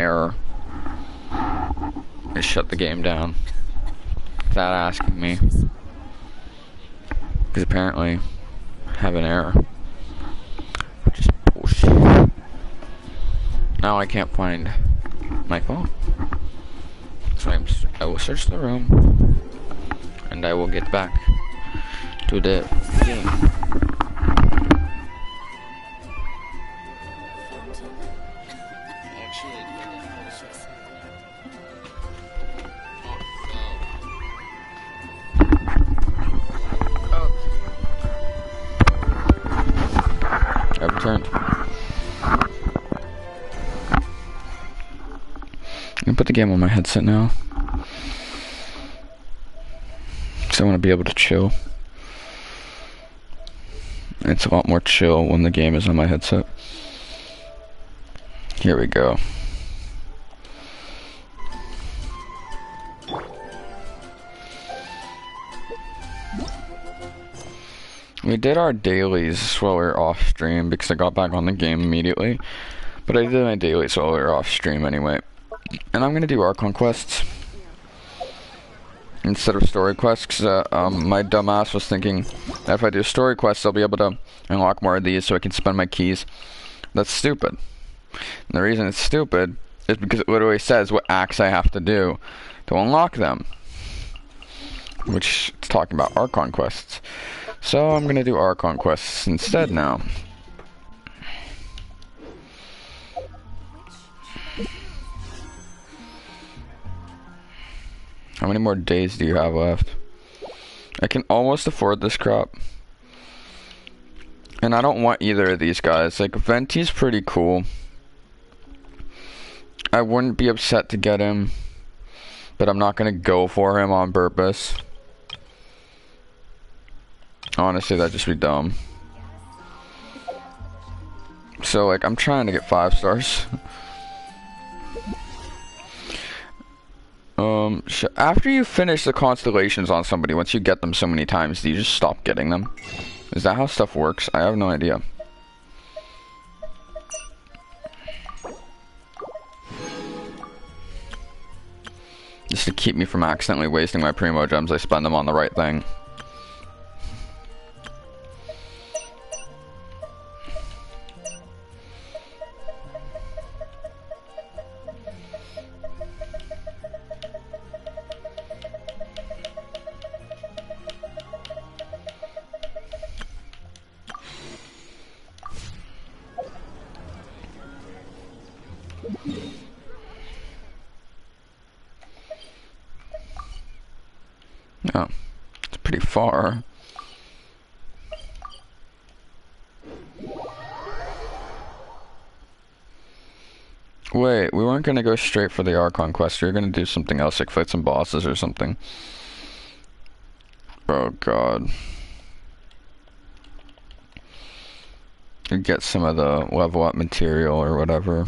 error. It shut the game down without asking me. Because apparently I have an error. Which is bullshit. Now I can't find my phone. So I will search the room. And I will get back to the game. I returned. I'm gonna put the game on my headset now. Because I want to be able to chill. It's a lot more chill when the game is on my headset. Here we go. We did our dailies while we were off stream because I got back on the game immediately. But I did my dailies while we were off stream anyway. And I'm gonna do Archon quests instead of story quests because my dumbass was thinking that if I do story quests I'll be able to unlock more of these so I can spend my keys. That's stupid. And the reason it's stupid is because it literally says what acts I have to do to unlock them. Which it's talking about Archon quests. So I'm gonna do Archon quests instead now. How many more days do you have left? I can almost afford this crap. And I don't want either of these guys. Like, Venti's pretty cool. I wouldn't be upset to get him. But I'm not gonna go for him on purpose. Honestly, that'd just be dumb. So, like, I'm trying to get 5 stars. After you finish the constellations on somebody, once you get them so many times, do you just stop getting them? Is that how stuff works? I have no idea. Just to keep me from accidentally wasting my Primo Gems, I spend them on the right thing. Oh, it's pretty far. Wait, we weren't gonna go straight for the Archon quest. We were gonna do something else, like fight some bosses or something. Oh god. And get some of the level up material or whatever.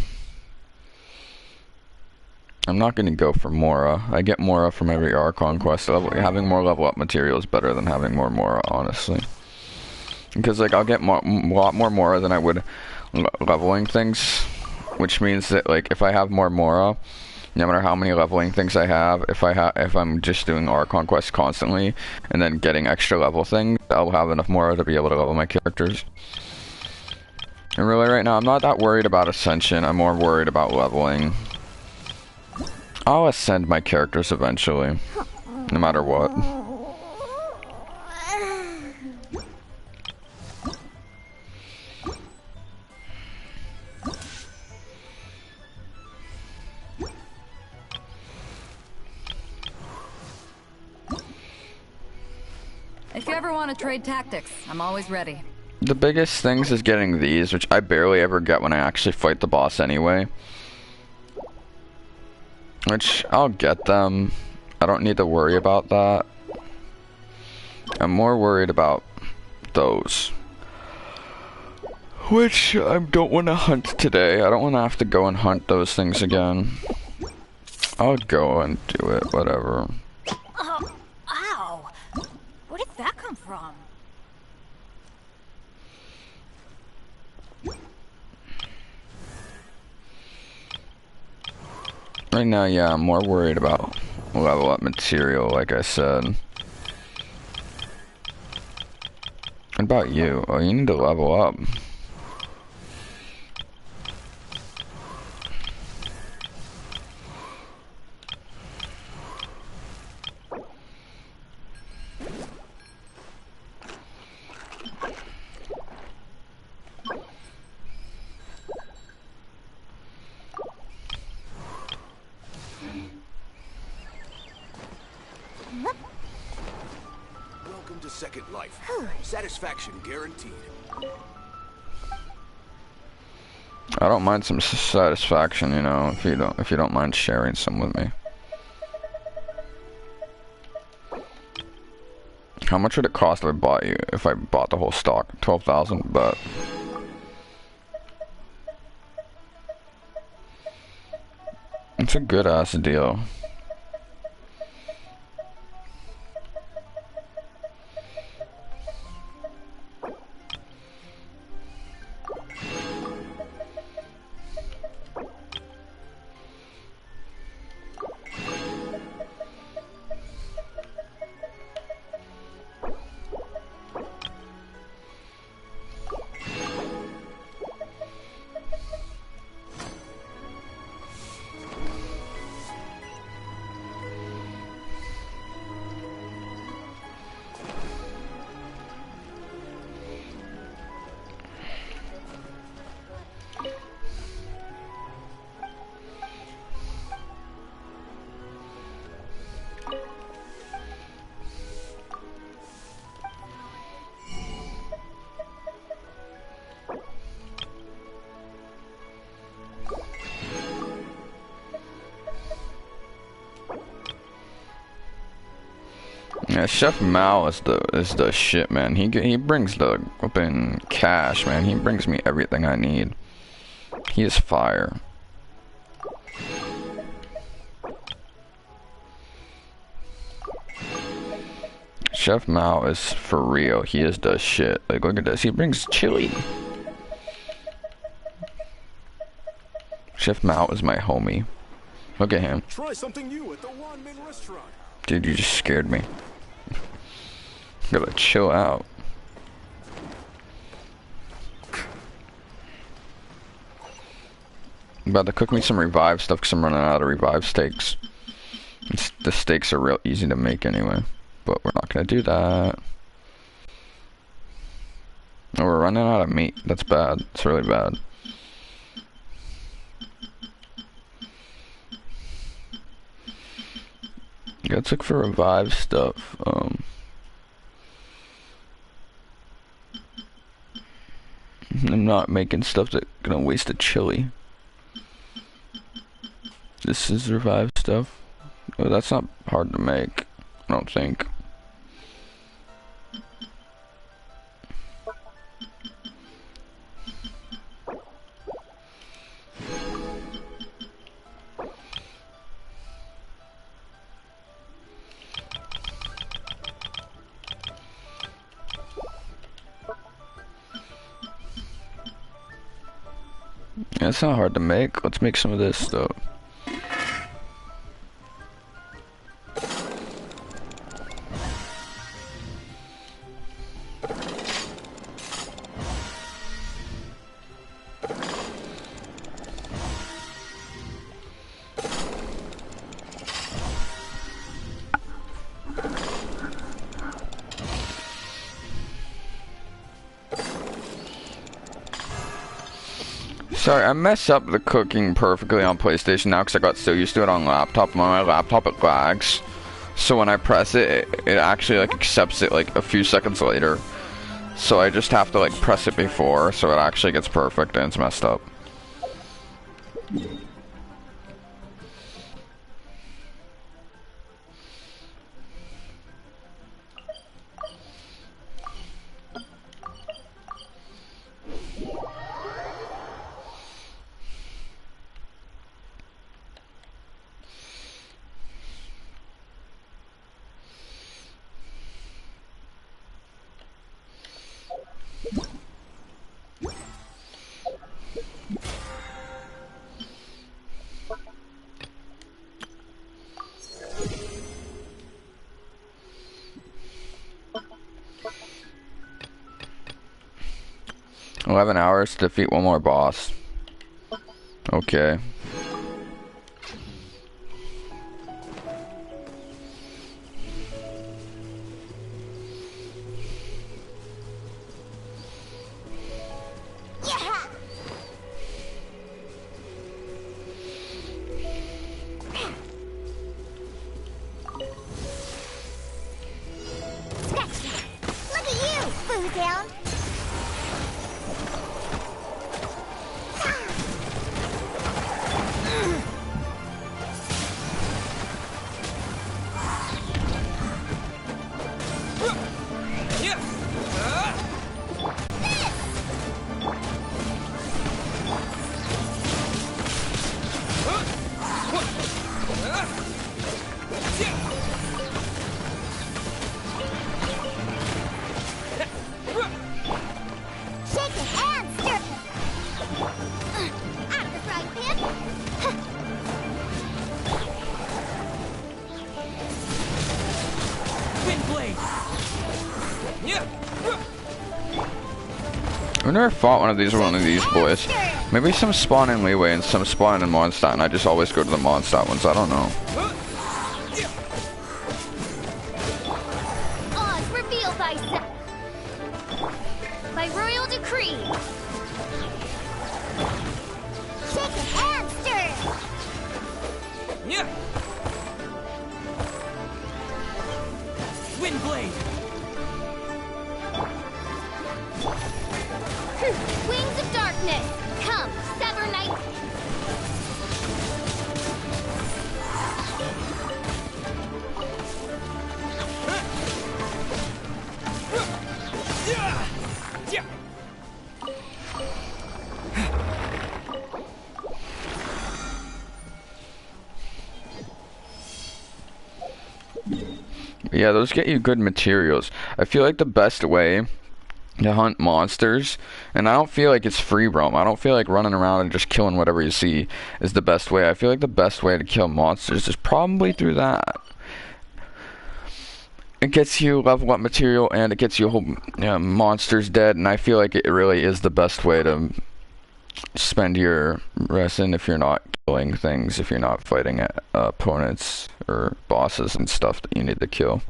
I'm not gonna go for Mora. I get Mora from every Archon quest. Having more level up material is better than having more Mora, honestly. Because, like, I'll get a lot more Mora than I would leveling things. Which means that, like, if I have more Mora, no matter how many leveling things I have, if I'm just doing Archon quests constantly and then getting extra level things, I'll have enough Mora to be able to level my characters. And really, right now, I'm not that worried about Ascension. I'm more worried about leveling. I'll ascend my characters eventually, no matter what. If you ever want to trade tactics, I'm always ready. The biggest things is getting these, which I barely ever get when I actually fight the boss anyway. Which, I'll get them. I don't need to worry about that. I'm more worried about those. Which, I don't want to hunt today. I don't want to have to go and hunt those things again. I'll go and do it, whatever. Ow! Where did that come from? Right now, yeah, I'm more worried about level up material, like I said. What about you? Oh, you need to level up. Welcome to Second Life. Satisfaction guaranteed. I don't mind some satisfaction, you know, if you don't mind sharing some with me. How much would it cost if I bought the whole stock? 12,000, but it's a good ass deal. Yeah, Chef Mao is the shit, man. He brings the open cash, man. He brings me everything I need. He is fire. Chef Mao is for real. He is the shit. Like, look at this. He brings chili. Chef Mao is my homie. Look at him. Try something new at the Wanmin restaurant. Dude, you just scared me. Gotta chill out. I'm about to cook me some revived stuff because I'm running out of revived steaks. The steaks are real easy to make anyway, but we're not gonna do that. Oh, we're running out of meat. That's bad. It's really bad. Let's look for revived stuff. I'm not making stuff that's gonna waste a chili. This is revived stuff. Oh, that's not hard to make, I don't think. Yeah, it's not hard to make. Let's make some of this stuff. Sorry, I mess up the cooking perfectly on PlayStation now because I got so used to it on laptop. On my laptop, it lags. So when I press it, it actually like accepts it like a few seconds later. So I just have to like press it before, so it actually gets perfect and it's messed up. 11 hours to defeat one more boss. Okay. I've never fought one of these boys. Maybe some spawn in Leeway and some spawn in Mondstadt, and I just always go to the Mondstadt ones. I don't know. Odds revealed by royal decree. Shaken and stirred. Windblade. Wings of darkness, come, sever night. Yeah, those get you good materials. I feel like the best way to hunt monsters, and I don't feel like it's free roam. I don't feel like running around and just killing whatever you see is the best way. I feel like the best way to kill monsters is probably through that. It gets you level up material and it gets you a whole monsters dead, and I feel like it really is the best way to spend your resin if you're not killing things, if you're not fighting opponents or bosses and stuff that you need to kill.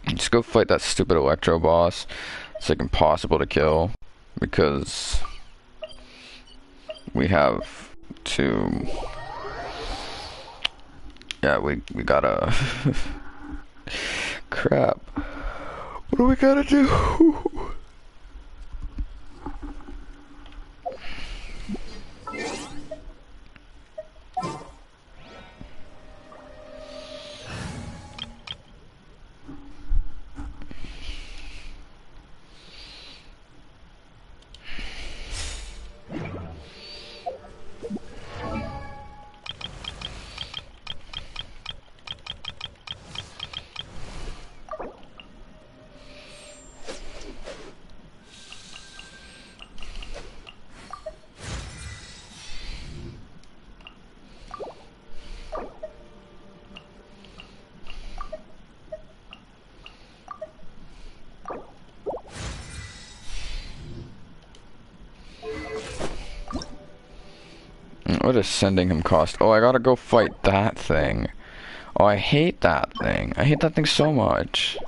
Just go fight that stupid Electro boss. It's like impossible to kill because we have to. Yeah, we gotta. Crap. What do we gotta do? What does sending him cost? Oh, I gotta go fight that thing. Oh, I hate that thing. I hate that thing so much.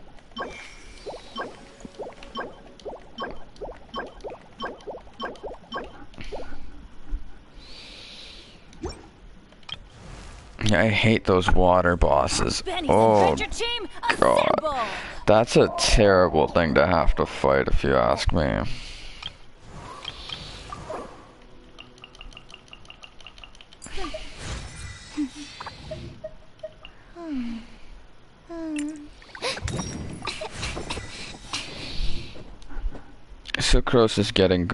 Yeah, I hate those water bosses. Oh, God. That's a terrible thing to have to fight, if you ask me. Sucrose is getting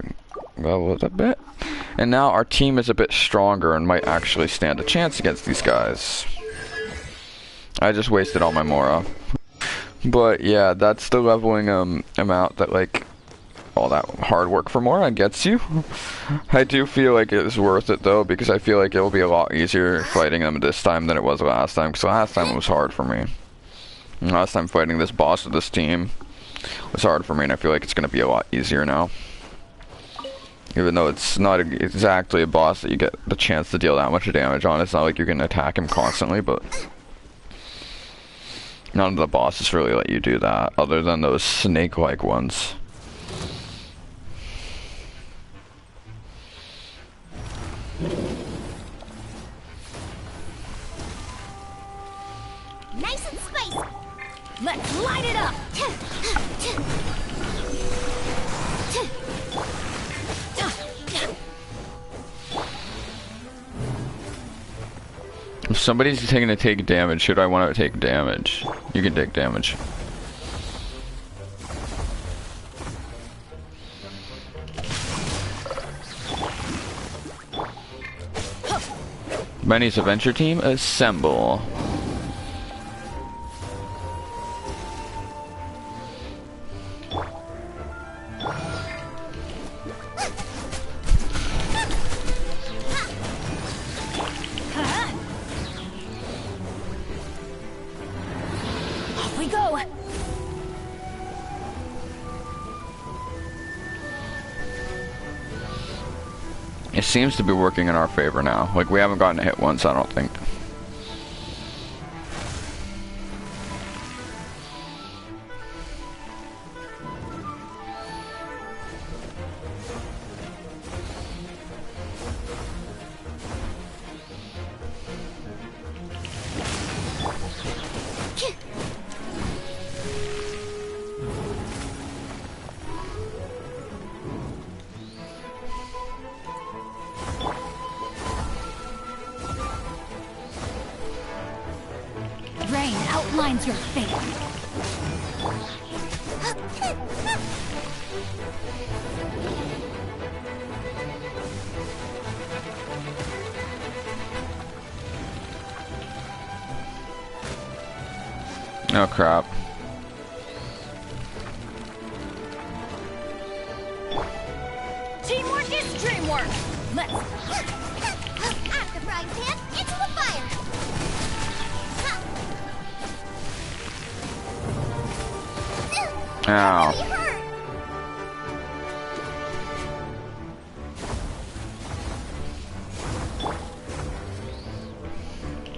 leveled a bit, and now our team is a bit stronger and might actually stand a chance against these guys. I just wasted all my Mora, but yeah, that's the leveling amount that like all that hard work for Mora gets you. I do feel like it is worth it though, because I feel like it will be a lot easier fighting them this time than it was last time, because last time it was hard for me. And last time fighting this boss with this team, was hard for me, and I feel like it's gonna be a lot easier now. Even though it's not exactly a boss that you get the chance to deal that much damage on. It's not like you can attack him constantly, but none of the bosses really let you do that, other than those snake-like ones. Nice and spicy. Let's light it up. If somebody's taking to take damage, should I want to take damage? You can take damage. Benny's adventure team, assemble. Off we go. It seems to be working in our favor now. Like, we haven't gotten a hit once, I don't think. Rain outlines your fate. Oh crap. Teamwork is dreamwork. Let's at the frying pan into the fire. Ow. Really hurt.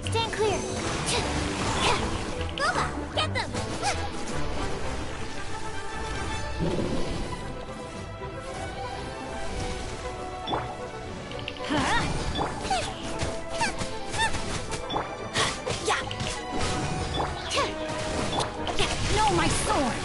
Stand clear. Boba, get them. No, my sword.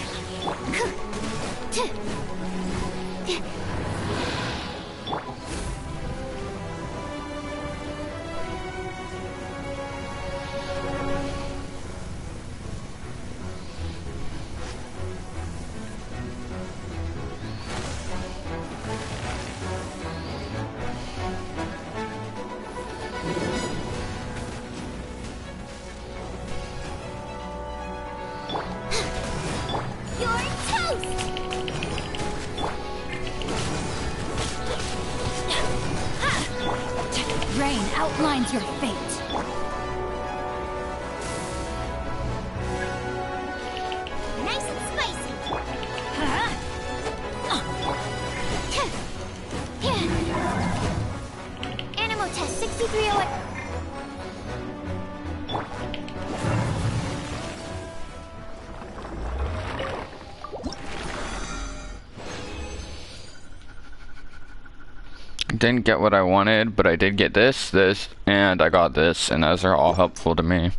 You're toast. Rain outlines your fate. Nice and spicy. Animal test 6308. Didn't get what I wanted, but I did get this, and I got this, and those are all helpful to me.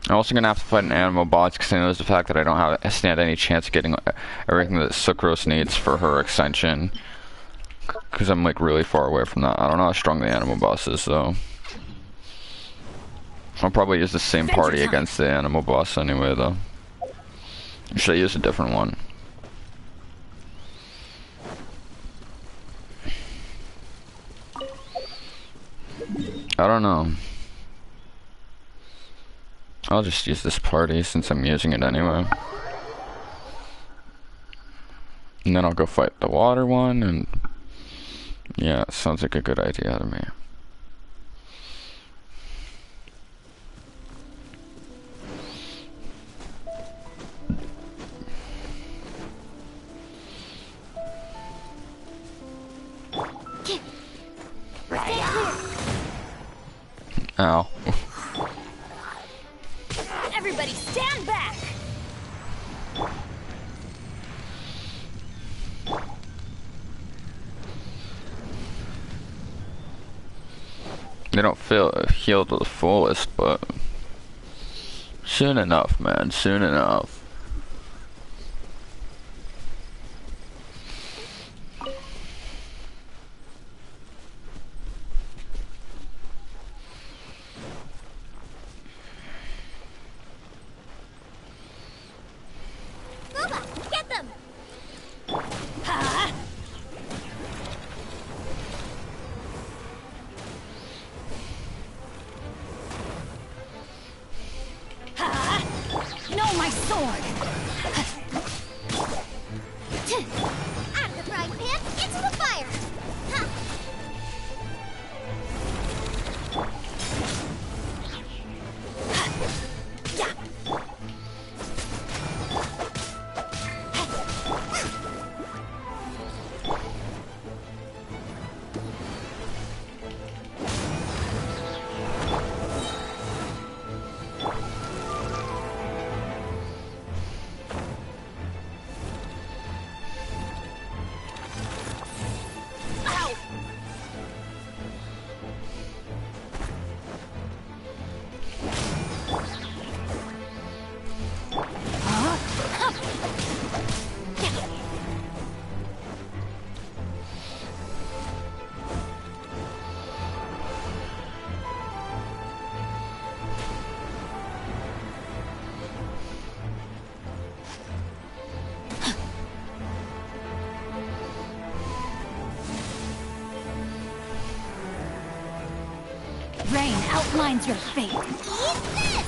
I'm also gonna have to fight an animal boss because I know the fact that I don't stand any chance of getting everything that Sucrose needs for her extension. Because I'm like really far away from that. I don't know how strong the animal boss is though. I'll probably use the same party against the animal boss anyway though. Or should I use a different one? I don't know. I'll just use this party since I'm using it anyway. And then I'll go fight the water one, and yeah, it sounds like a good idea to me. Stay clear. Ow. Everybody stand back. They don't feel healed to the fullest, but soon enough, man. Soon enough. Boba, get them. No, my sword! Out of the frying pan, into the fire. Ha. Yeah. Rain outlines your fate. Eat this.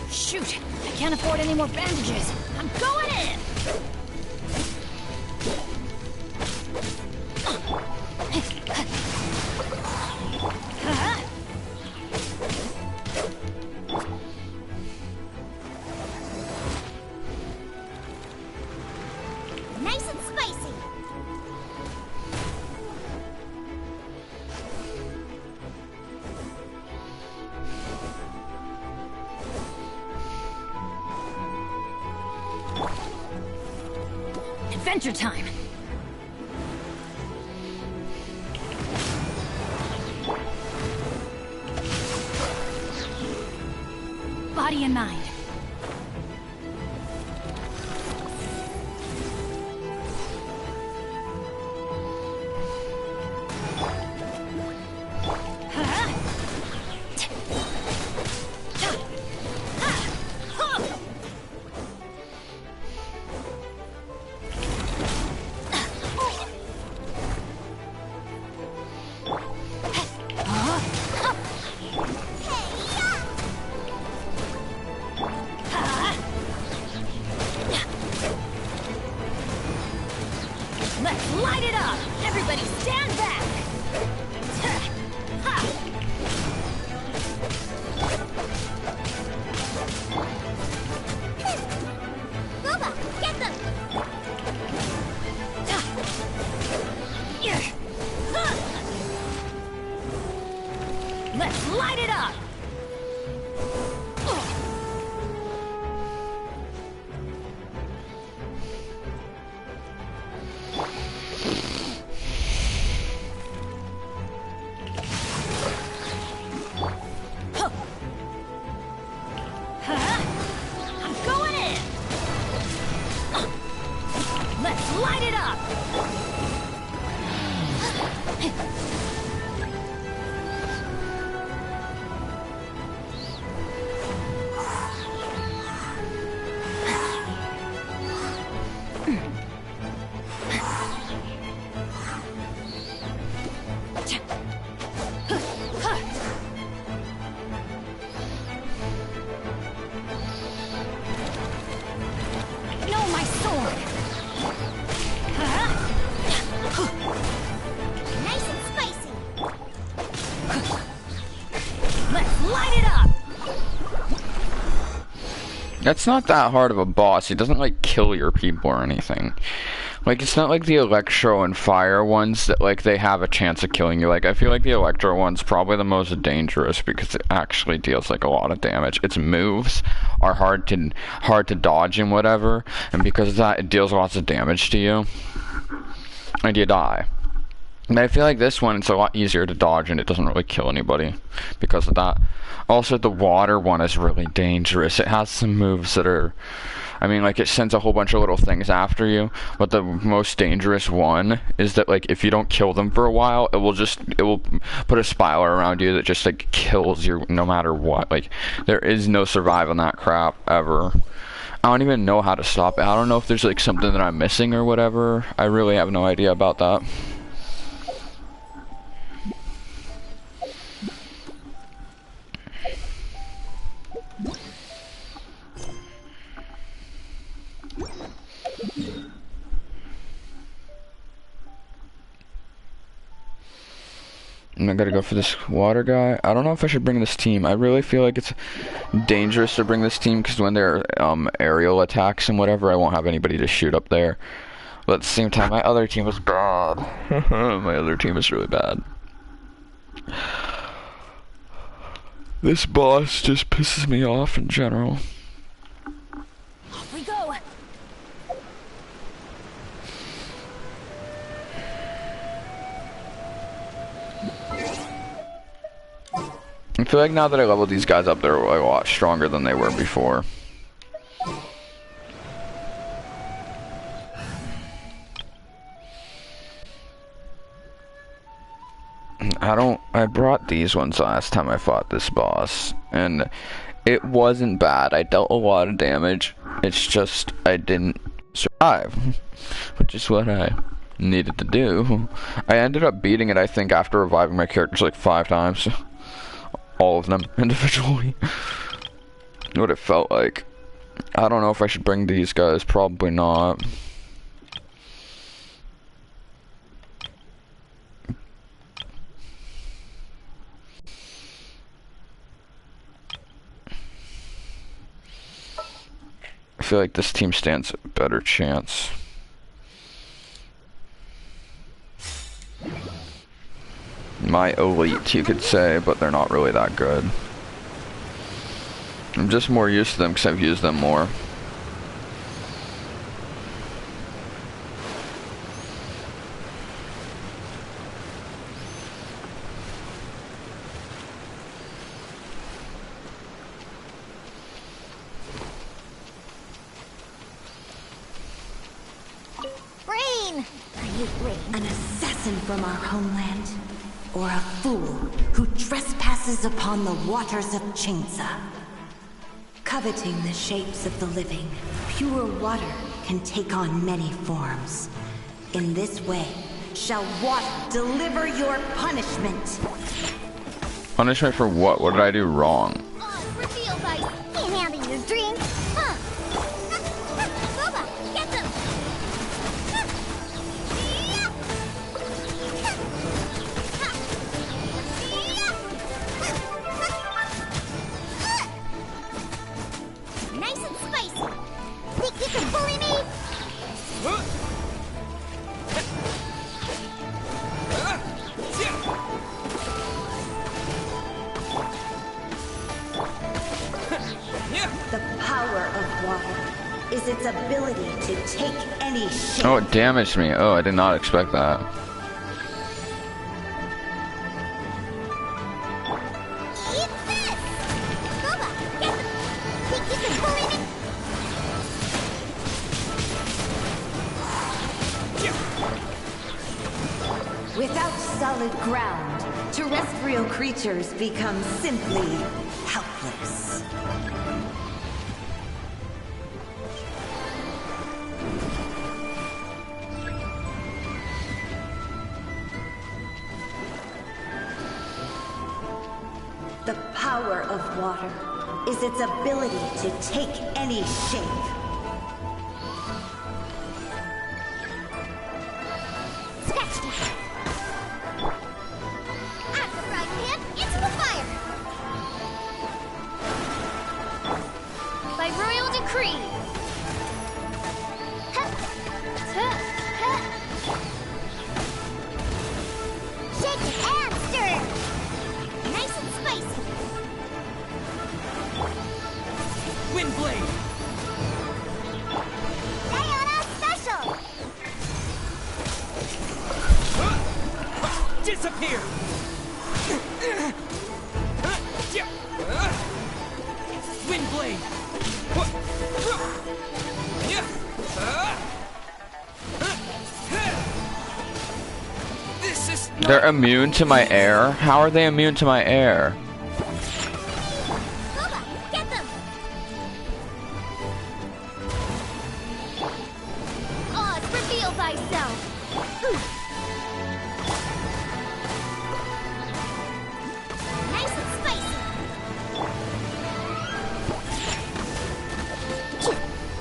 Shoot! I can't afford any more bandages. I'm going in! Nice and spicy. Adventure time! Body and mind. Let's light it up! Everybody stand back! Boba, get them! Let's light it up! That's not that hard of a boss. He doesn't like kill your people or anything. Like, it's not like the Electro and Fire ones that like they have a chance of killing you. Like, I feel like the Electro one's probably the most dangerous because it actually deals like a lot of damage. Its moves are hard to dodge and whatever, and because of that, it deals lots of damage to you, and you die. And I feel like this one, it's a lot easier to dodge and it doesn't really kill anybody because of that. Also, the water one is really dangerous. It has some moves that are, I mean, like, it sends a whole bunch of little things after you, but the most dangerous one is that, like, if you don't kill them for a while, it will put a spiral around you that just, like, kills you no matter what. Like, there is no surviving that crap, ever. I don't even know how to stop it. I don't know if there's, like, something that I'm missing or whatever. I really have no idea about that. I gotta go for this water guy. I don't know if I should bring this team. I really feel like it's dangerous to bring this team because when there are aerial attacks and whatever, I won't have anybody to shoot up there. But at the same time, my other team is bad. My other team is really bad. This boss just pisses me off in general. Off we go. I feel like now that I leveled these guys up, they're a lot stronger than they were before. I brought these ones last time I fought this boss, and it wasn't bad. I dealt a lot of damage. It's just I didn't survive, which is what I needed to do. I ended up beating it, I think, after reviving my characters like 5 times. All of them individually. What it felt like. I don't know if I should bring these guys. Probably not. I feel like this team stands a better chance. My elite, you could say, but they're not really that good. I'm just more used to them because I've used them more. Brain! Are you Brain? An assassin from our homeland? Or a fool who trespasses upon the waters of Chainsa? Coveting the shapes of the living, pure water can take on many forms. In this way, shall water deliver your punishment. Punishment for what? What did I do wrong? On reveal ice. Can't handle your drink. Huh. Boba, get them. Nice and spicy. Think you can bully me? The power of water is its ability to take any shape. Oh, it damaged me. Oh, I did not expect that. Eat this! Boba, get them. Think you can bully me? Without solid ground, terrestrial creatures become simply helpless. The power of water is its ability to take any shape. Scratch that. At the frying pan, into the fire. By royal decree. Here. Wind blade. This is not... They're immune to my air? How are they immune to my air? Boba, get them! Oz, reveal thyself! Nice and spicy!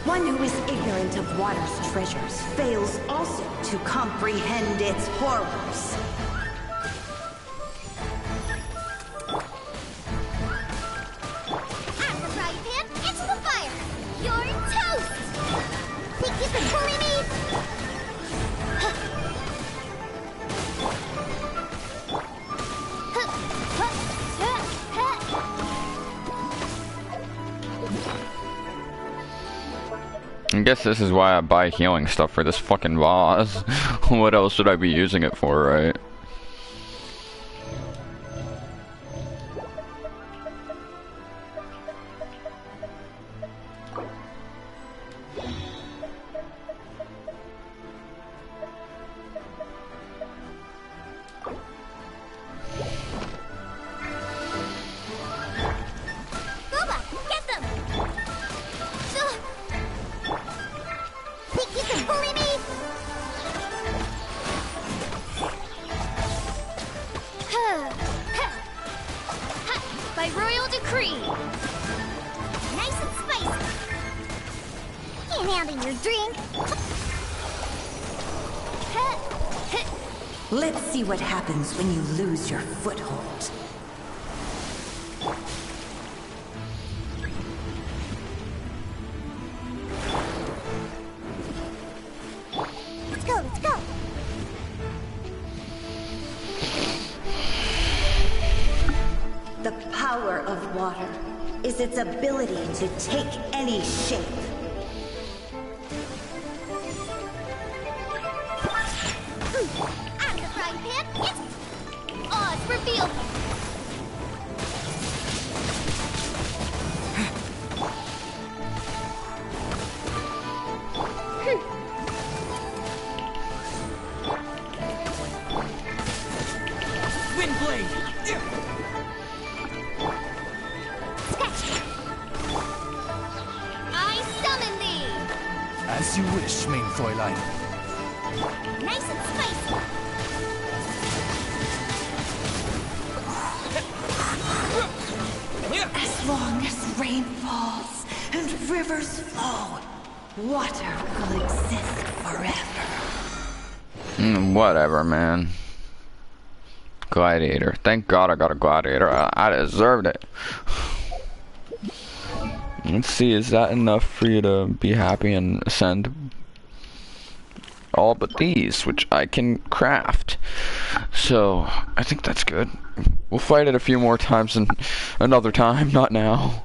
One who is ignorant of water's treasures fails also to comprehend its horrors. At the frying pan, into the fire! You're toast! Think you can bully me? I guess this is why I buy healing stuff for this fucking boss. What else would I be using it for, right? Boba, get them! Think you can bully me? By royal decree. Nice and spicy. Can't handle your drink. Let's see what happens when you lose your foothold. Let's go, let's go. The power of water is its ability to take any shape. At the frying pan, it's Oz revealed. Wind blade. Sketch. I summon thee. As you wish, main Fräulein. Nice and spicy. As long as rain falls and rivers flow, water will exist forever. Whatever, man. Gladiator. Thank God I got a gladiator. I deserved it. Let's see, is that enough for you to be happy and ascend? All but these, which I can craft. So, I think that's good. We'll fight it a few more times and another time, not now.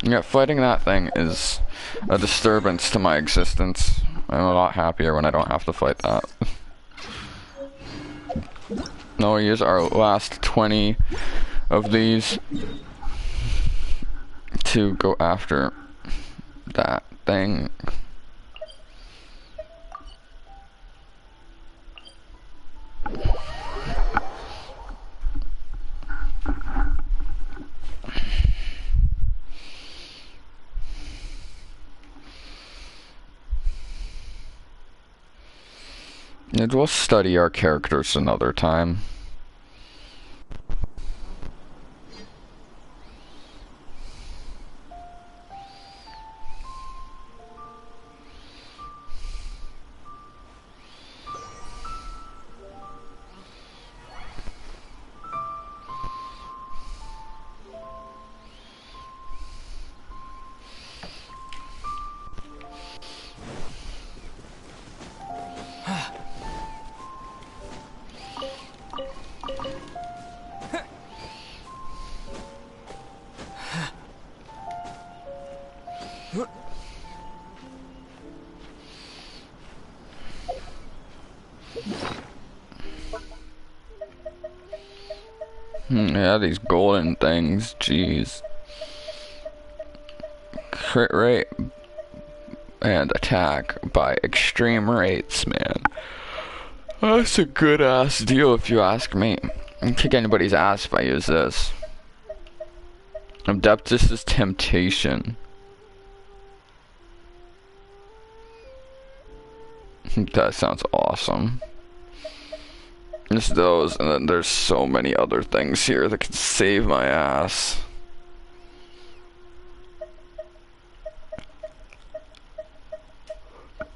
Yeah, fighting that thing is a disturbance to my existence. I'm a lot happier when I don't have to fight that. No, we use our last 20 of these to go after that thing. And we'll study our characters another time. Yeah, these golden things, jeez. Crit rate and attack by extreme rates, man. That's a good ass deal if you ask me. I can kick anybody's ass if I use this. Adeptus is temptation. That sounds awesome. Just those, and then there's so many other things here that could save my ass.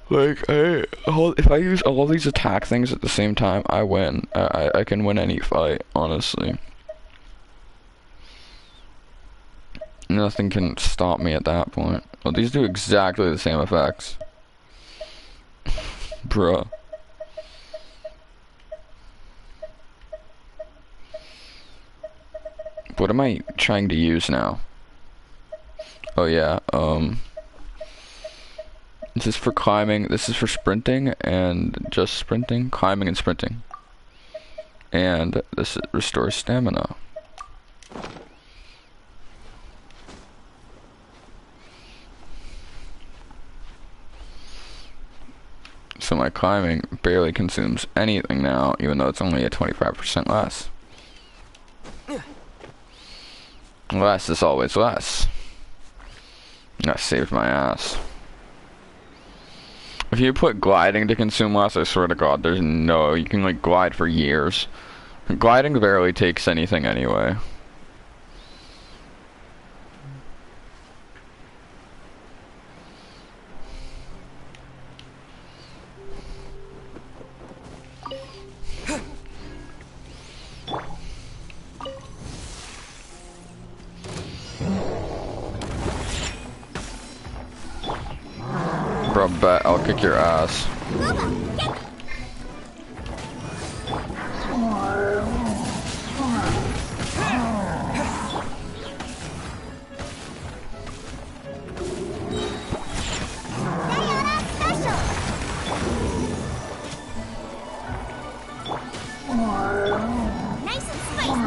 Like, if I use all these attack things at the same time, I win. I can win any fight, honestly. Nothing can stop me at that point. Well, these do exactly the same effects. Bruh. What am I trying to use now? Oh yeah, this is for climbing, this is for sprinting, and just sprinting, climbing and sprinting. And this restores stamina. So my climbing barely consumes anything now, even though it's only at 25% less. Less is always less. That saved my ass. If you put gliding to consume less, I swear to God, there's no, you can like glide for years. Gliding barely takes anything anyway. Bro, bet I'll kick your ass. Nice and spicy.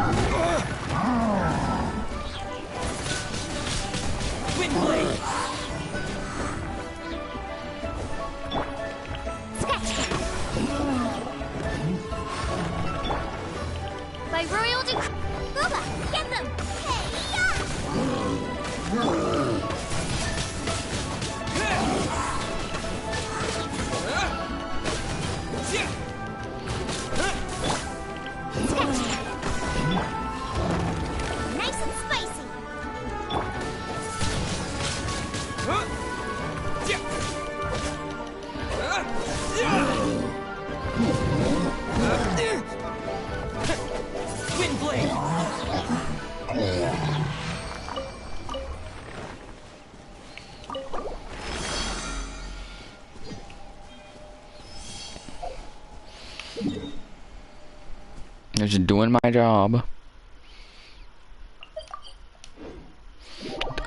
Wind blade. By royal decree. Booba, get them! Nice and spicy. Wind blade. I'm just doing my job.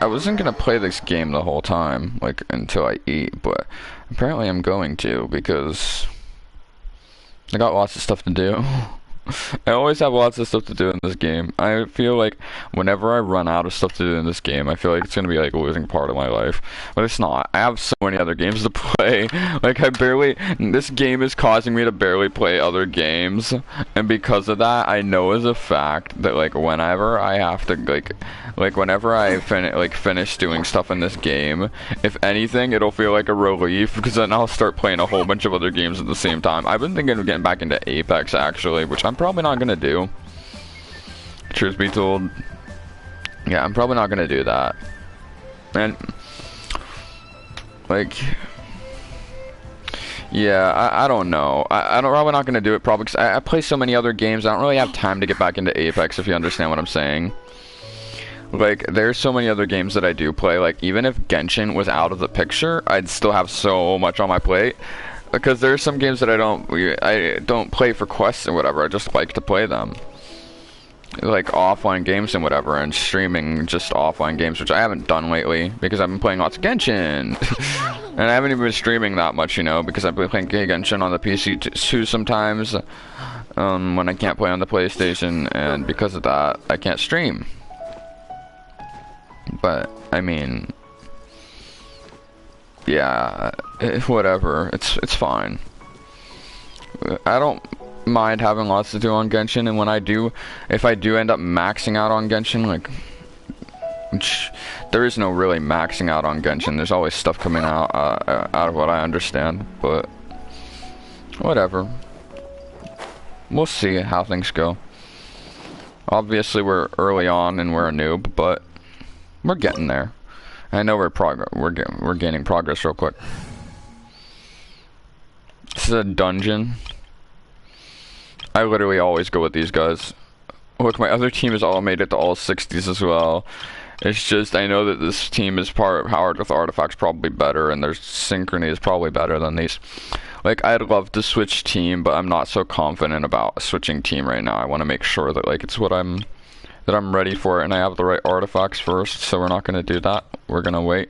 I wasn't gonna play this game the whole time, like, until I eat, but apparently I'm going to, because I got lots of stuff to do. I always have lots of stuff to do in this game. I feel like whenever I run out of stuff to do in this game, I feel like it's gonna be like a losing part of my life. But it's not. I have so many other games to play. Like, this game is causing me to barely play other games. And because of that, I know as a fact that, like, whenever I have to, like whenever I finish doing stuff in this game, if anything, it'll feel like a relief, because then I'll start playing a whole bunch of other games at the same time. I've been thinking of getting back into Apex, actually, which I'm probably not gonna do. Truth be told, yeah, I'm probably not gonna do that. And like, yeah, I don't know. I'm probably not gonna do it, probably because I play so many other games. I don't really have time to get back into Apex, if you understand what I'm saying. Like, there's so many other games that I do play. Like, even if Genshin was out of the picture, I'd still have so much on my plate. Because there's some games that I don't play for quests or whatever. I just like to play them. Like, offline games and whatever, and streaming just offline games, which I haven't done lately, because I've been playing lots of Genshin. And I haven't even been streaming that much, you know, because I've been playing Genshin on the PC too sometimes. when I can't play on the PlayStation, and because of that, I can't stream. But I mean, yeah, whatever. It's fine. I don't mind having lots to do on Genshin, and when I do, if I do end up maxing out on Genshin, like, there is no really maxing out on Genshin. There's always stuff coming out of what I understand, but whatever. We'll see how things go. Obviously, we're early on and we're a noob, but we're getting there. I know we're gaining progress real quick. This is a dungeon. I literally always go with these guys. Look, my other team has all made it to all 60s as well. It's just, I know that this team is powered with artifacts probably better, and their synchrony is probably better than these. Like, I'd love to switch team, but I'm not so confident about switching team right now. I want to make sure that, like, it's what I'm ready for it, and I have the right artifacts first, so we're not going to do that. We're going to wait.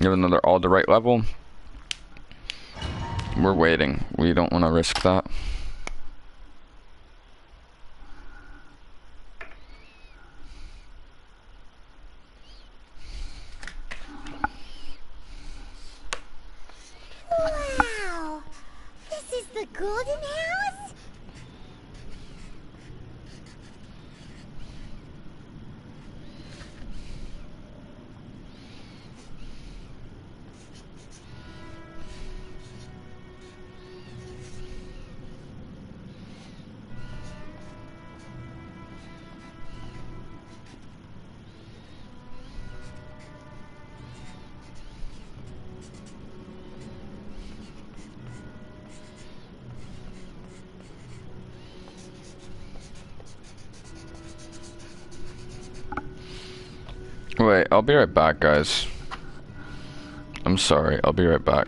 Even though they're all the right level, we're waiting. We don't want to risk that. Wow! This is the Golden House? Wait, I'll be right back, guys. I'm sorry, I'll be right back.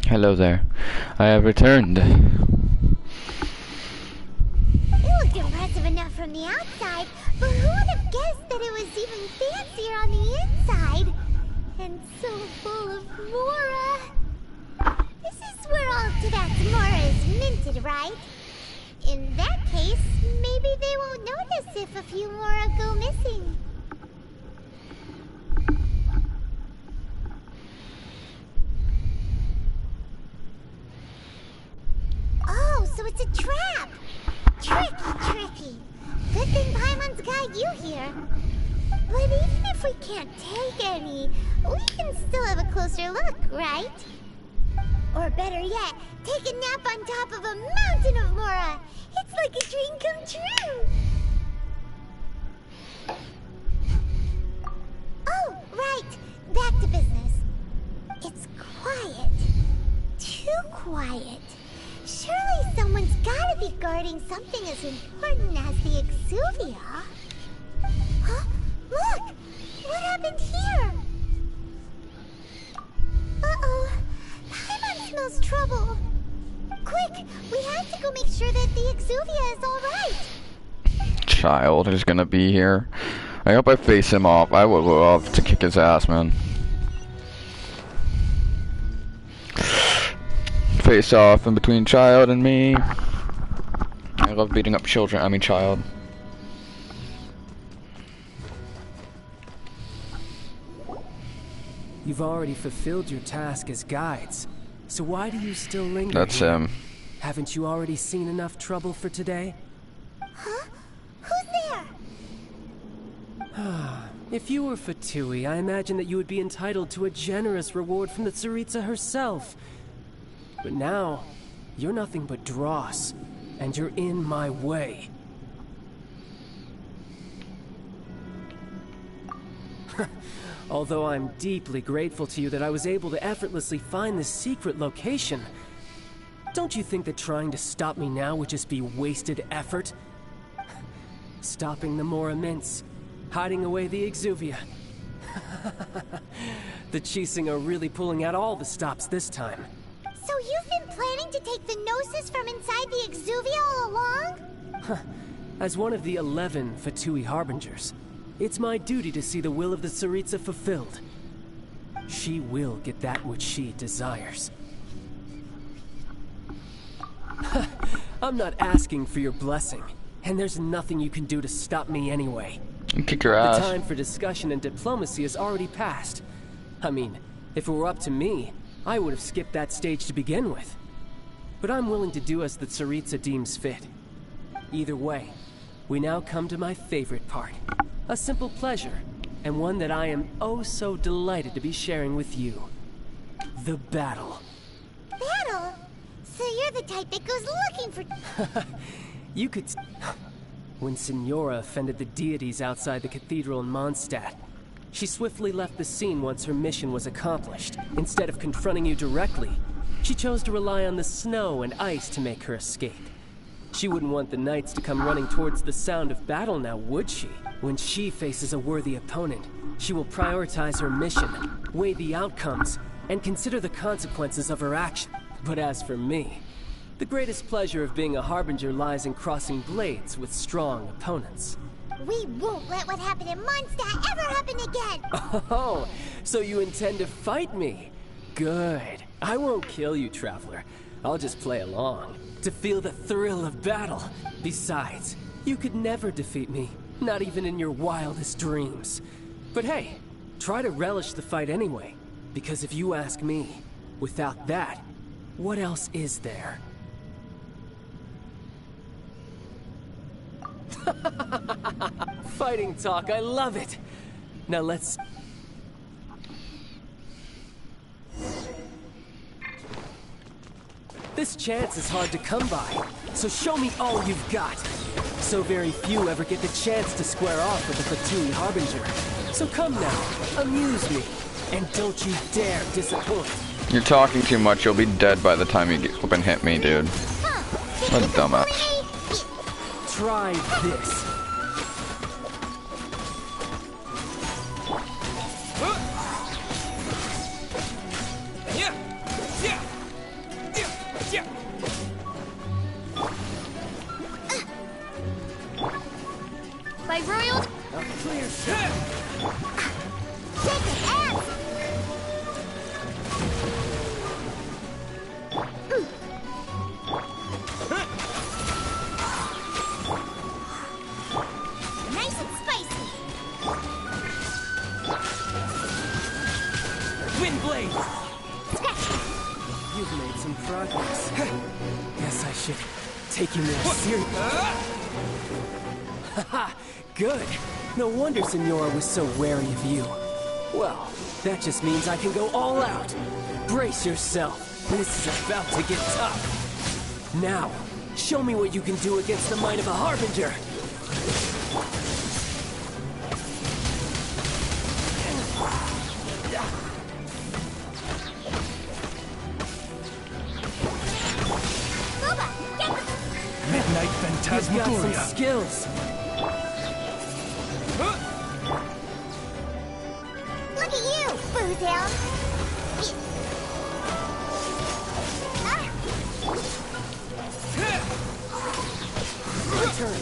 Hello there. I have returned. It looked impressive enough from the outside, but who would have guessed that it was even fancier on the inside? And so full of Mora. This is where all Teyvat's Mora is minted, right? In that case, maybe they won't notice if a few Mora go missing. Oh, so it's a trap! Tricky. Good thing Paimon's got you here. But even if we can't take any, we can still have a closer look, right? Or better yet, take a nap on top of a mountain of Mora. It's like a dream come true. Oh, right. Back to business. It's quiet. Too quiet. quiet. Surely someone's gotta be guarding something as important as the Exuvia. Huh? Look! What happened here? Uh-oh. Paimon smells trouble. Quick! We have to go make sure that the Exuvia is alright. Child is gonna be here. I hope I face him off. I would love to kick his ass, man. Face off in between Child and me. I love beating up children. I mean, Child. You've already fulfilled your task as guides, so why do you still linger That's here? him. Haven't you already seen enough trouble for today? Huh? Who's there? If you were Fatui, I imagine that you would be entitled to a generous reward from the Tsaritsa herself. But now, you're nothing but dross, and you're in my way. Although I'm deeply grateful to you that I was able to effortlessly find this secret location, don't you think that trying to stop me now would just be wasted effort? Stopping the Mora Mints, hiding away the Exuvia. The Chising are really pulling out all the stops this time. So you've been planning to take the Gnosis from inside the Exuvia all along? As one of the 11 Fatui Harbingers, it's my duty to see the will of the Tsaritsa fulfilled. She will get that which she desires. I'm not asking for your blessing, and there's nothing you can do to stop me anyway. Kick your The ass. time for discussion and diplomacy has already passed. I mean, if it were up to me, I would have skipped that stage to begin with. But I'm willing to do as the Tsaritsa deems fit. Either way, we now come to my favorite part. A simple pleasure, and one that I am oh so delighted to be sharing with you. The battle. Battle? So you're the type that goes looking for... You could... When Signora offended the deities outside the cathedral in Mondstadt, she swiftly left the scene once her mission was accomplished. Instead of confronting you directly, she chose to rely on the snow and ice to make her escape. She wouldn't want the knights to come running towards the sound of battle now, would she? When she faces a worthy opponent, she will prioritize her mission, weigh the outcomes, and consider the consequences of her action. But as for me, the greatest pleasure of being a Harbinger lies in crossing blades with strong opponents. We won't let what happened in Mondstadt ever happen again! Oh, so you intend to fight me? Good. I won't kill you, Traveler. I'll just play along, to feel the thrill of battle. Besides, you could never defeat me, not even in your wildest dreams. But hey, try to relish the fight anyway, because if you ask me, without that, what else is there? Fighting talk, I love it! Now let's... This chance is hard to come by, so show me all you've got. So very few ever get the chance to square off with a Fatui Harbinger. So come now, amuse me, and don't you dare disappoint. You're talking too much. You'll be dead by the time you get up and hit me, dude. What a dumbass. Try this. By royal... A clear shot. Take it, ass! Nice and spicy! Wind blade! Scratch! You've made some progress. Guess I should take you more seriously. Haha, good. No wonder Signora was so wary of you. Well, that just means I can go all out. Brace yourself. This is about to get tough. Now, show me what you can do against the might of a Harbinger. skills. Look at you, Boozhound! My turn.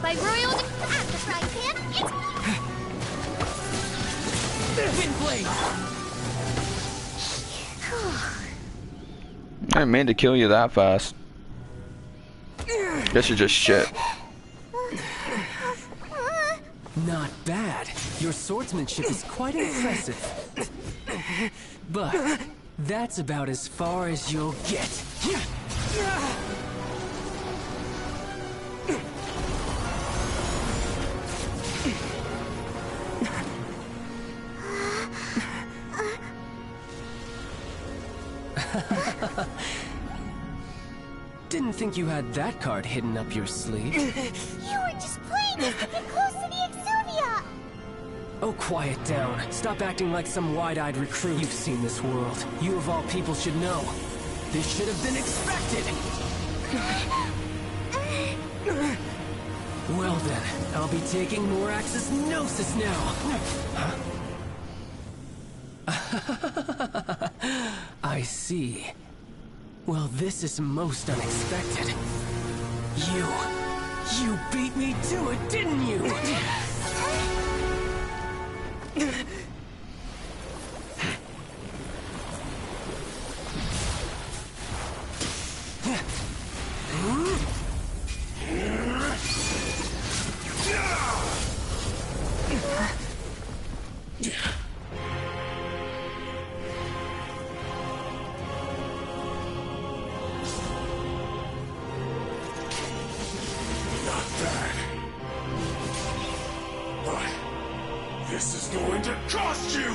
By royal at the frying pan, it's Wind blade. I didn't mean to kill you that fast. Guess you're just shit. Not bad. Your swordsmanship is quite impressive. But that's about as far as you'll get. Didn't think you had that card hidden up your sleeve. You were just playing us to get close to the Exuvia! Oh, quiet down. Stop acting like some wide-eyed recruit. You've seen this world. You of all people should know. This should have been expected! Well then, I'll be taking Morax's Gnosis now! Huh? I see. Well, this is most unexpected. You beat me to it, didn't you? This is going to cost you!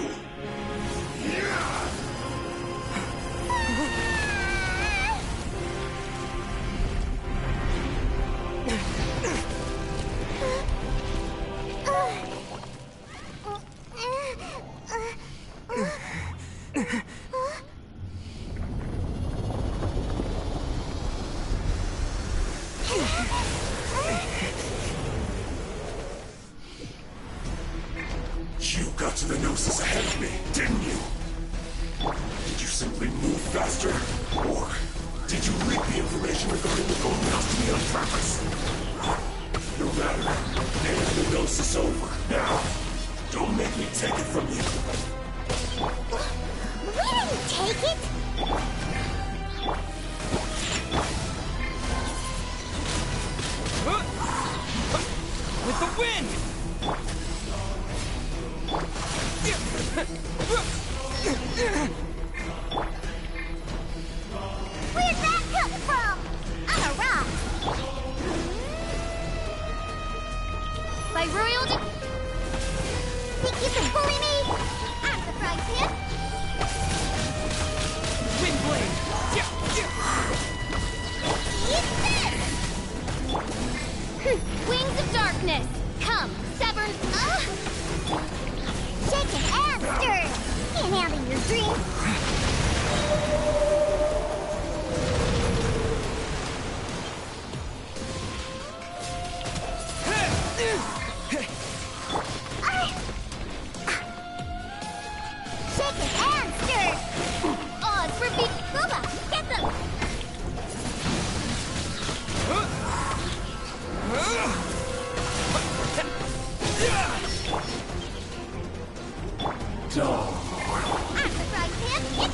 You got to the Gnosis ahead of me, didn't you? Did you simply move faster? Or did you leak the information regarding the Golden House to me on purpose? No matter. Hand the Gnosis over, now. Don't make me take it from you. We didn't take it! With the wind! Where'd that come from? I'm a rock! By royal think you can bully me? I'm the frying pan! Wind blade! Eat this! Wings of darkness! Come, Severn! Shaken and stirred! Can't handle your dreams! Shaken and stirred! Odds for big Booba! Get them! Dog. I'm the frying pan!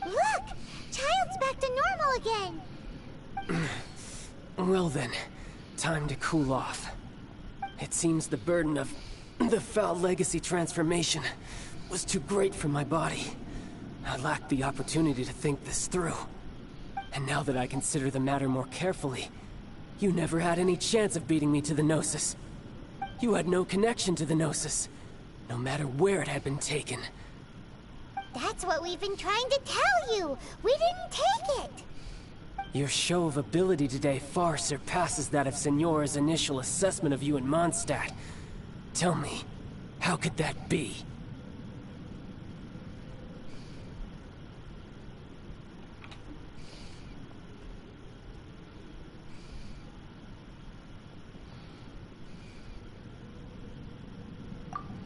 Look! Child's back to normal again! Well then, time to cool off. It seems the burden of the Foul Legacy transformation was too great for my body. I lacked the opportunity to think this through. And now that I consider the matter more carefully, you never had any chance of beating me to the Gnosis. You had no connection to the Gnosis. no matter where it had been taken. That's what we've been trying to tell you! We didn't take it! Your show of ability today far surpasses that of Signora's initial assessment of you in Mondstadt. Tell me, how could that be?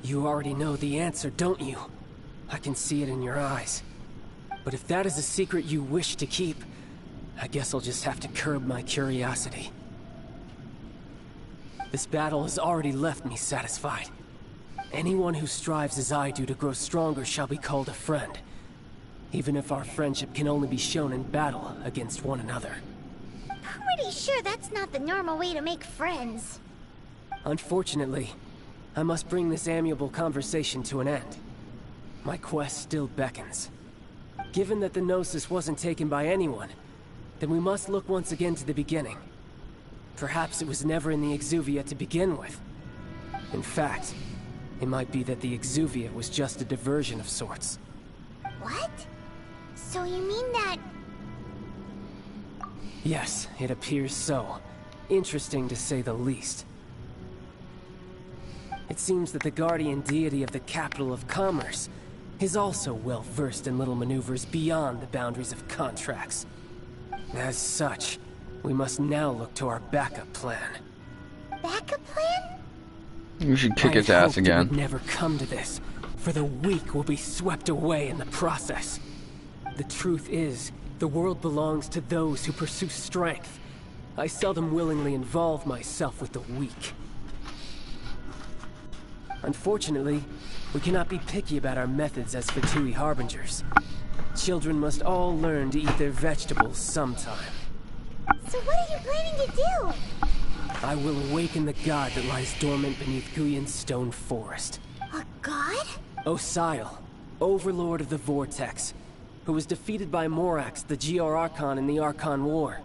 You already know the answer, don't you? I can see it in your eyes. But if that is a secret you wish to keep, I guess I'll just have to curb my curiosity. This battle has already left me satisfied. Anyone who strives as I do to grow stronger shall be called a friend, even if our friendship can only be shown in battle against one another. Pretty sure that's not the normal way to make friends. Unfortunately, I must bring this amiable conversation to an end. My quest still beckons. Given that the Gnosis wasn't taken by anyone, then we must look once again to the beginning. Perhaps it was never in the Exuvia to begin with. In fact, it might be that the Exuvia was just a diversion of sorts. What? So you mean that... Yes, it appears so. Interesting to say the least. It seems that the guardian deity of the capital of commerce is also well versed in little maneuvers beyond the boundaries of contracts. As such, we must now look to our backup plan. Backup plan? You should kick his I ass hoped again. it would never come to this, for the weak will be swept away in the process. The truth is, the world belongs to those who pursue strength. I seldom willingly involve myself with the weak. Unfortunately, we cannot be picky about our methods as Fatui Harbingers. Children must all learn to eat their vegetables sometime. So what are you planning to do? I will awaken the god that lies dormant beneath Guyon's stone forest. A god? Osial, overlord of the Vortex, who was defeated by Morax, the Geo-Archon in the Archon War,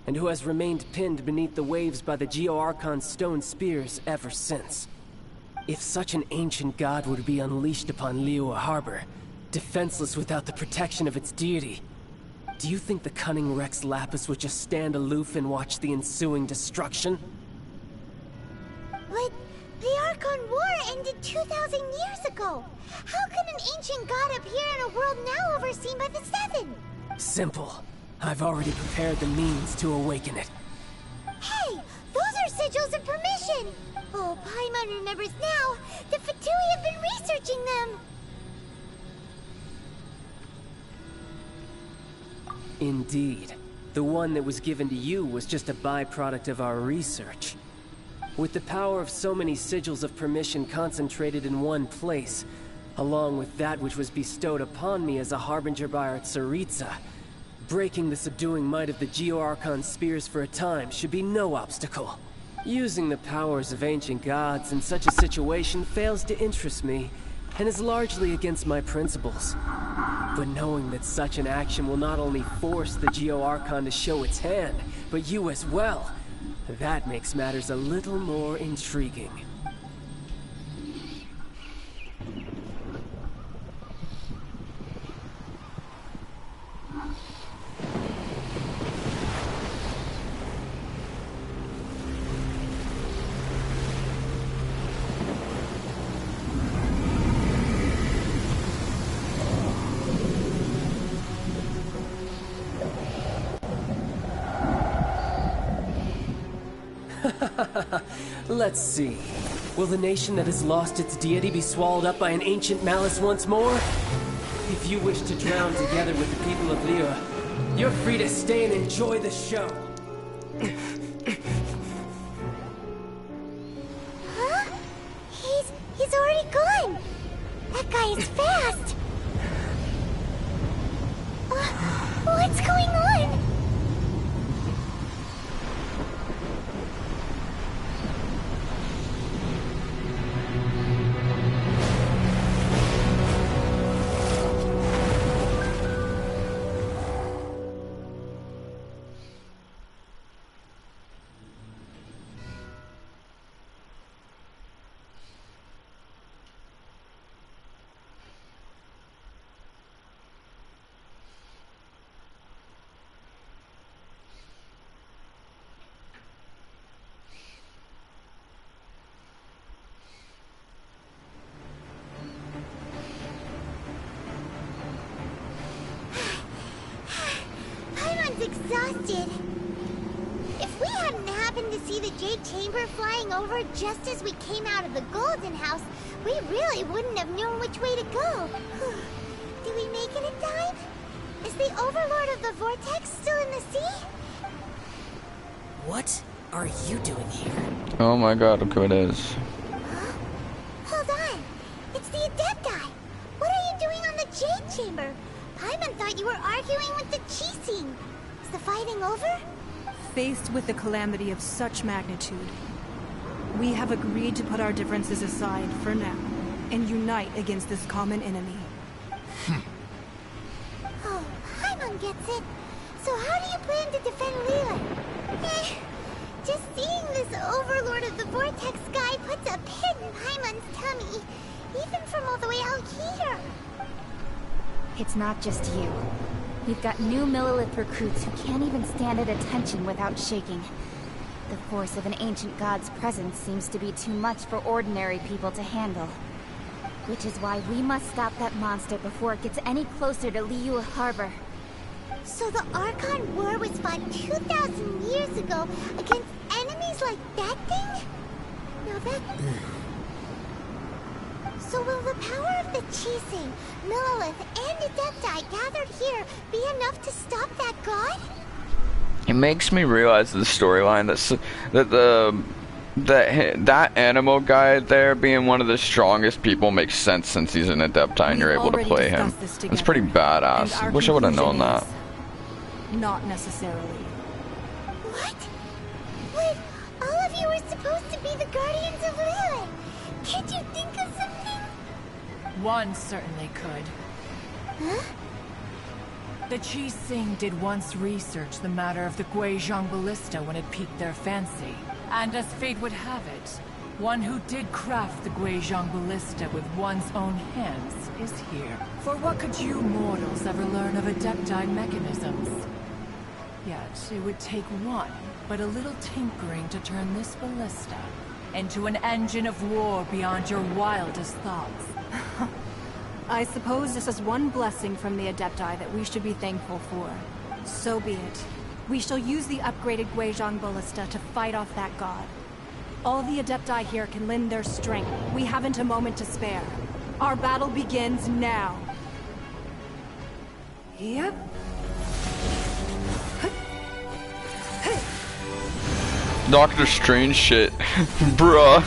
and who has remained pinned beneath the waves by the Geo-Archon's stone spears ever since. If such an ancient god were to be unleashed upon Liyue Harbor, defenseless without the protection of its deity, do you think the cunning Rex Lapis would just stand aloof and watch the ensuing destruction? But the Archon War ended 2,000 years ago. How could an ancient god appear in a world now overseen by the Seven? Simple. I've already prepared the means to awaken it. Hey, those are sigils of permission. Oh, Paimon remembers now. The Fatui have been researching them. Indeed. The one that was given to you was just a byproduct of our research. With the power of so many sigils of permission concentrated in one place, along with that which was bestowed upon me as a harbinger by our Tsaritsa, breaking the subduing might of the Geo-Archon spears for a time should be no obstacle. Using the powers of ancient gods in such a situation fails to interest me, and is largely against my principles. But knowing that such an action will not only force the Geo-Archon to show its hand, but you as well, that makes matters a little more intriguing. Let's see. Will the nation that has lost its deity be swallowed up by an ancient malice once more? If you wish to drown together with the people of Liyue, you're free to stay and enjoy the show. Huh? He's already gone. That guy is fast. What's going on? exhausted. If we hadn't happened to see the Jade Chamber flying over just as we came out of the Golden House, we really wouldn't have known which way to go. Did we make it in time? Is the Overlord of the Vortex still in the sea? What are you doing here? Oh my god, look who it is. Huh? Hold on. It's the Adepti. What are you doing on the Jade Chamber? Paimon thought you were arguing with the Qixing. Is the fighting over? Faced with a calamity of such magnitude, we have agreed to put our differences aside for now and unite against this common enemy. Oh, Paimon gets it. So how do you plan to defend Liyue? Just seeing this Overlord of the Vortex guy puts a pit in Paimon's tummy, even from all the way out here. It's not just you. We've got new Millelith recruits who can't even stand at attention without shaking. The force of an ancient god's presence seems to be too much for ordinary people to handle. Which is why we must stop that monster before it gets any closer to Liyue Harbor. So the Archon War was fought 2,000 years ago against enemies like that thing? Now that... So will the power of the Qixing, Millelith, and Adepti gathered here be enough to stop that god? It makes me realize the storyline that animal guy there being one of the strongest people makes sense since he's an Adepti and you're able to play him. It's pretty badass. Wish I would have known that. Not necessarily. What? Wait, all of you were supposed to be the Guardians of Liyue. Can't you think of something? One certainly could. Huh? The Qixing did once research the matter of the Guizhong Ballista when it piqued their fancy. And as fate would have it, one who did craft the Guizhong Ballista with one's own hands is here. For what could you mortals ever learn of Adepti mechanisms? Yet, it would take one, but a little tinkering to turn this ballista into an engine of war beyond your wildest thoughts. I suppose this is one blessing from the Adepti that we should be thankful for. So be it. We shall use the upgraded Guizhong Ballista to fight off that god. All the Adepti here can lend their strength. We haven't a moment to spare. Our battle begins now. Yep. Doctor Strange shit. Bruh.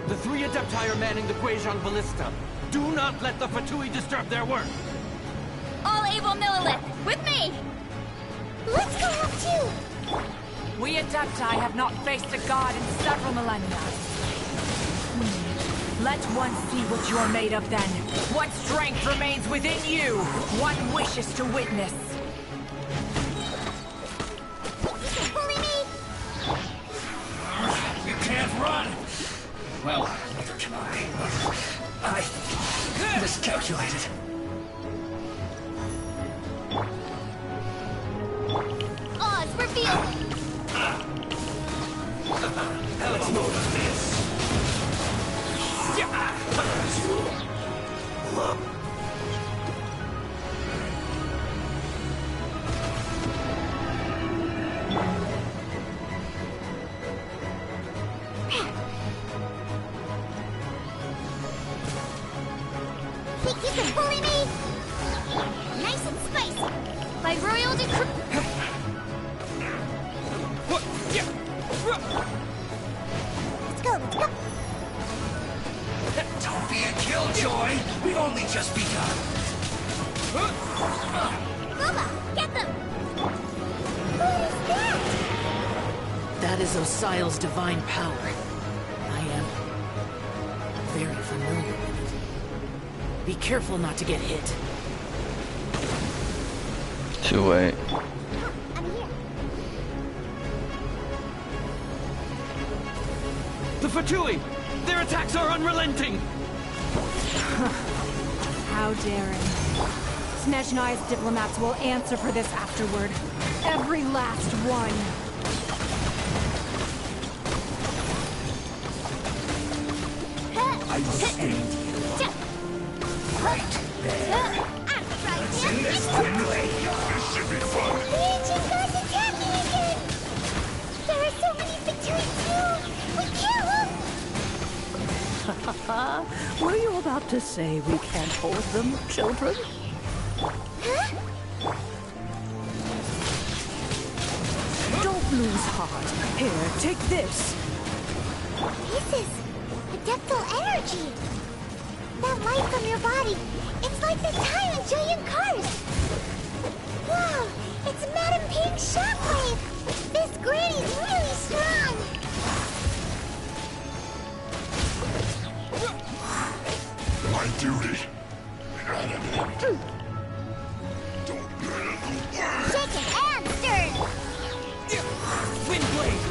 The three Adepti are manning the Guizhong Ballista. Do not let the Fatui disturb their work. All able Millelith, with me! Let's go help too! We Adepti have not faced a god in several millennia. Let one see what you're made of then. What strength remains within you? What wishes to witness? Bully me! You can't run! Well, neither can I miscalculated. Oz, reveal! Let's move this. Think you can bully me? Nice and spicy. By royal decree. Let's go, let's go. Don't be a killjoy! We've only just begun! Booba, get them! What is that? That is Osial's divine power. I am very familiar with it. Be careful not to get hit. Too late. I'm here. The Fatui! Their attacks are unrelenting! How daring. Snezhnai's diplomats will answer for this afterward. Every last one. I will stand you. Right there. In this quickly. This should be fun. The ancient gods attacking again! There are so many Fatui too! We kill them! Were you about to say we can't hold them, children? Huh? Don't lose heart. Here, take this. This is adeptal energy! That light from your body, it's like the time in Julian Cars! Wow, it's Madame Ping's shockwave! This granny's really strong! My duty. Shaken and stirred! Windblade!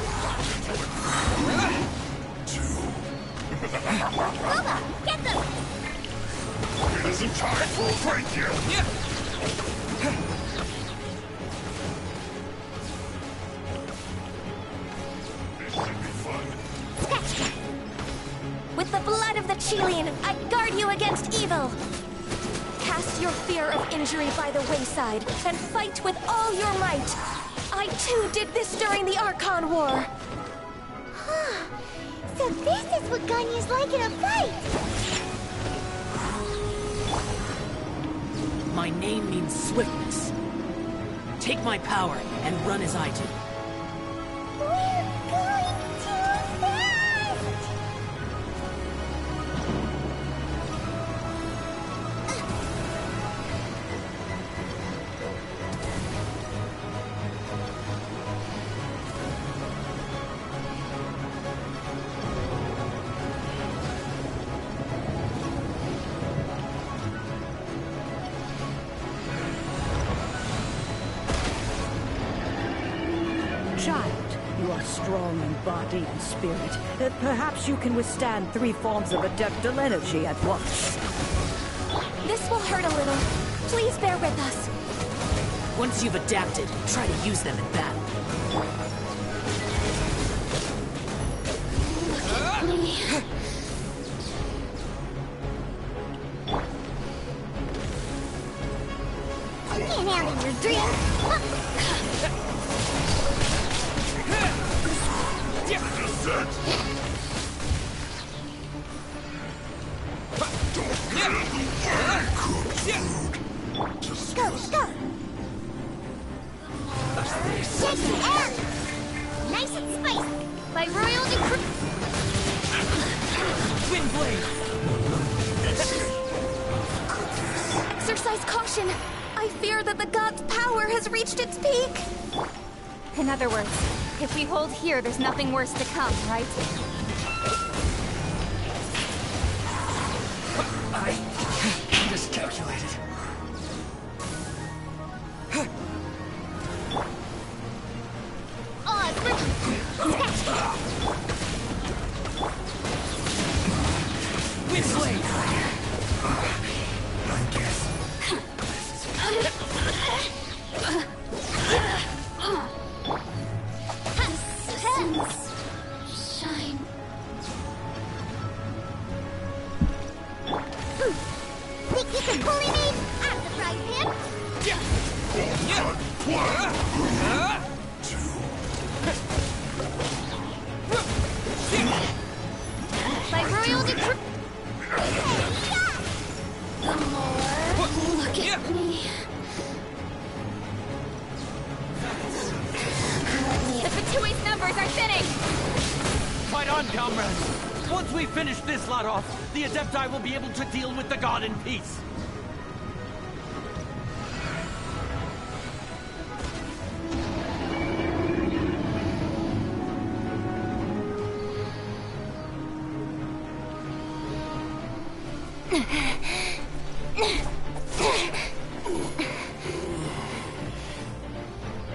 Booba, get them! It isn't time for a break yet. This should be fun. With the blood of the Chilean, I guard you against evil! Cast your fear of injury by the wayside, and fight with all your might! I too did this during the Archon War! So this is what Ganya's like in a fight! My name means swiftness. Take my power and run as I do. We're going too fast! Child, you are strong in body and spirit. Perhaps you can withstand 3 forms of adeptal energy at once. This will hurt a little. Please bear with us. Once you've adapted, try to use them in battle. I can't handle your dream! Go, go! Shaky air! Nice and spicy! By royal decree... Windblade! Exercise caution! I fear that the god's power has reached its peak! In other words, if we hold here, there's nothing worse to come, right? I miscalculated. Windblade! I guess. Shine. Think you can bully me? I'm the frying pan! By royal decree... The more look at me, chambers are thinning! Fight on, comrades! Once we finish this lot off, the Adepti will be able to deal with the god in peace.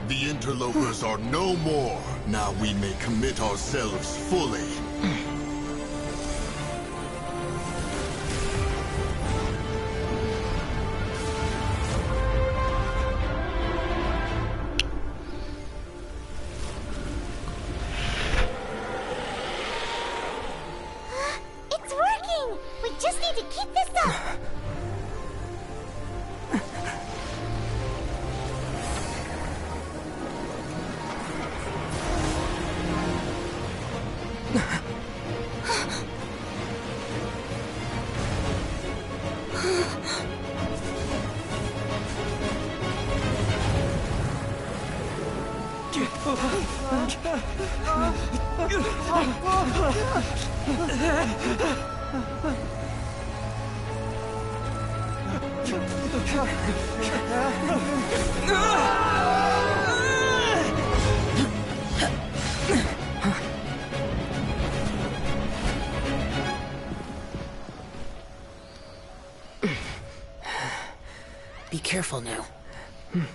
The interlopers are no more. Now we may commit ourselves fully. It's working! We just need to keep this up! Be careful now.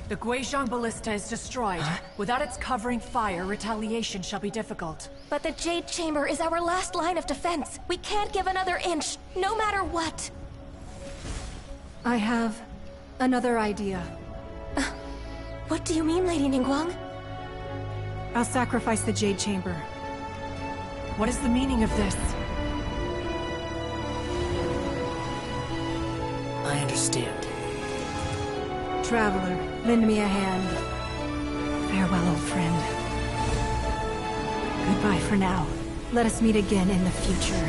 The Guizhong Ballista is destroyed. Without its covering fire, retaliation shall be difficult. But the Jade Chamber is our last line of defense. We can't give another inch, no matter what. I have another idea. What do you mean, Lady Ningguang? I'll sacrifice the Jade Chamber. What is the meaning of this? I understand. Traveler, lend me a hand. Farewell, old friend. Goodbye for now. Let us meet again in the future.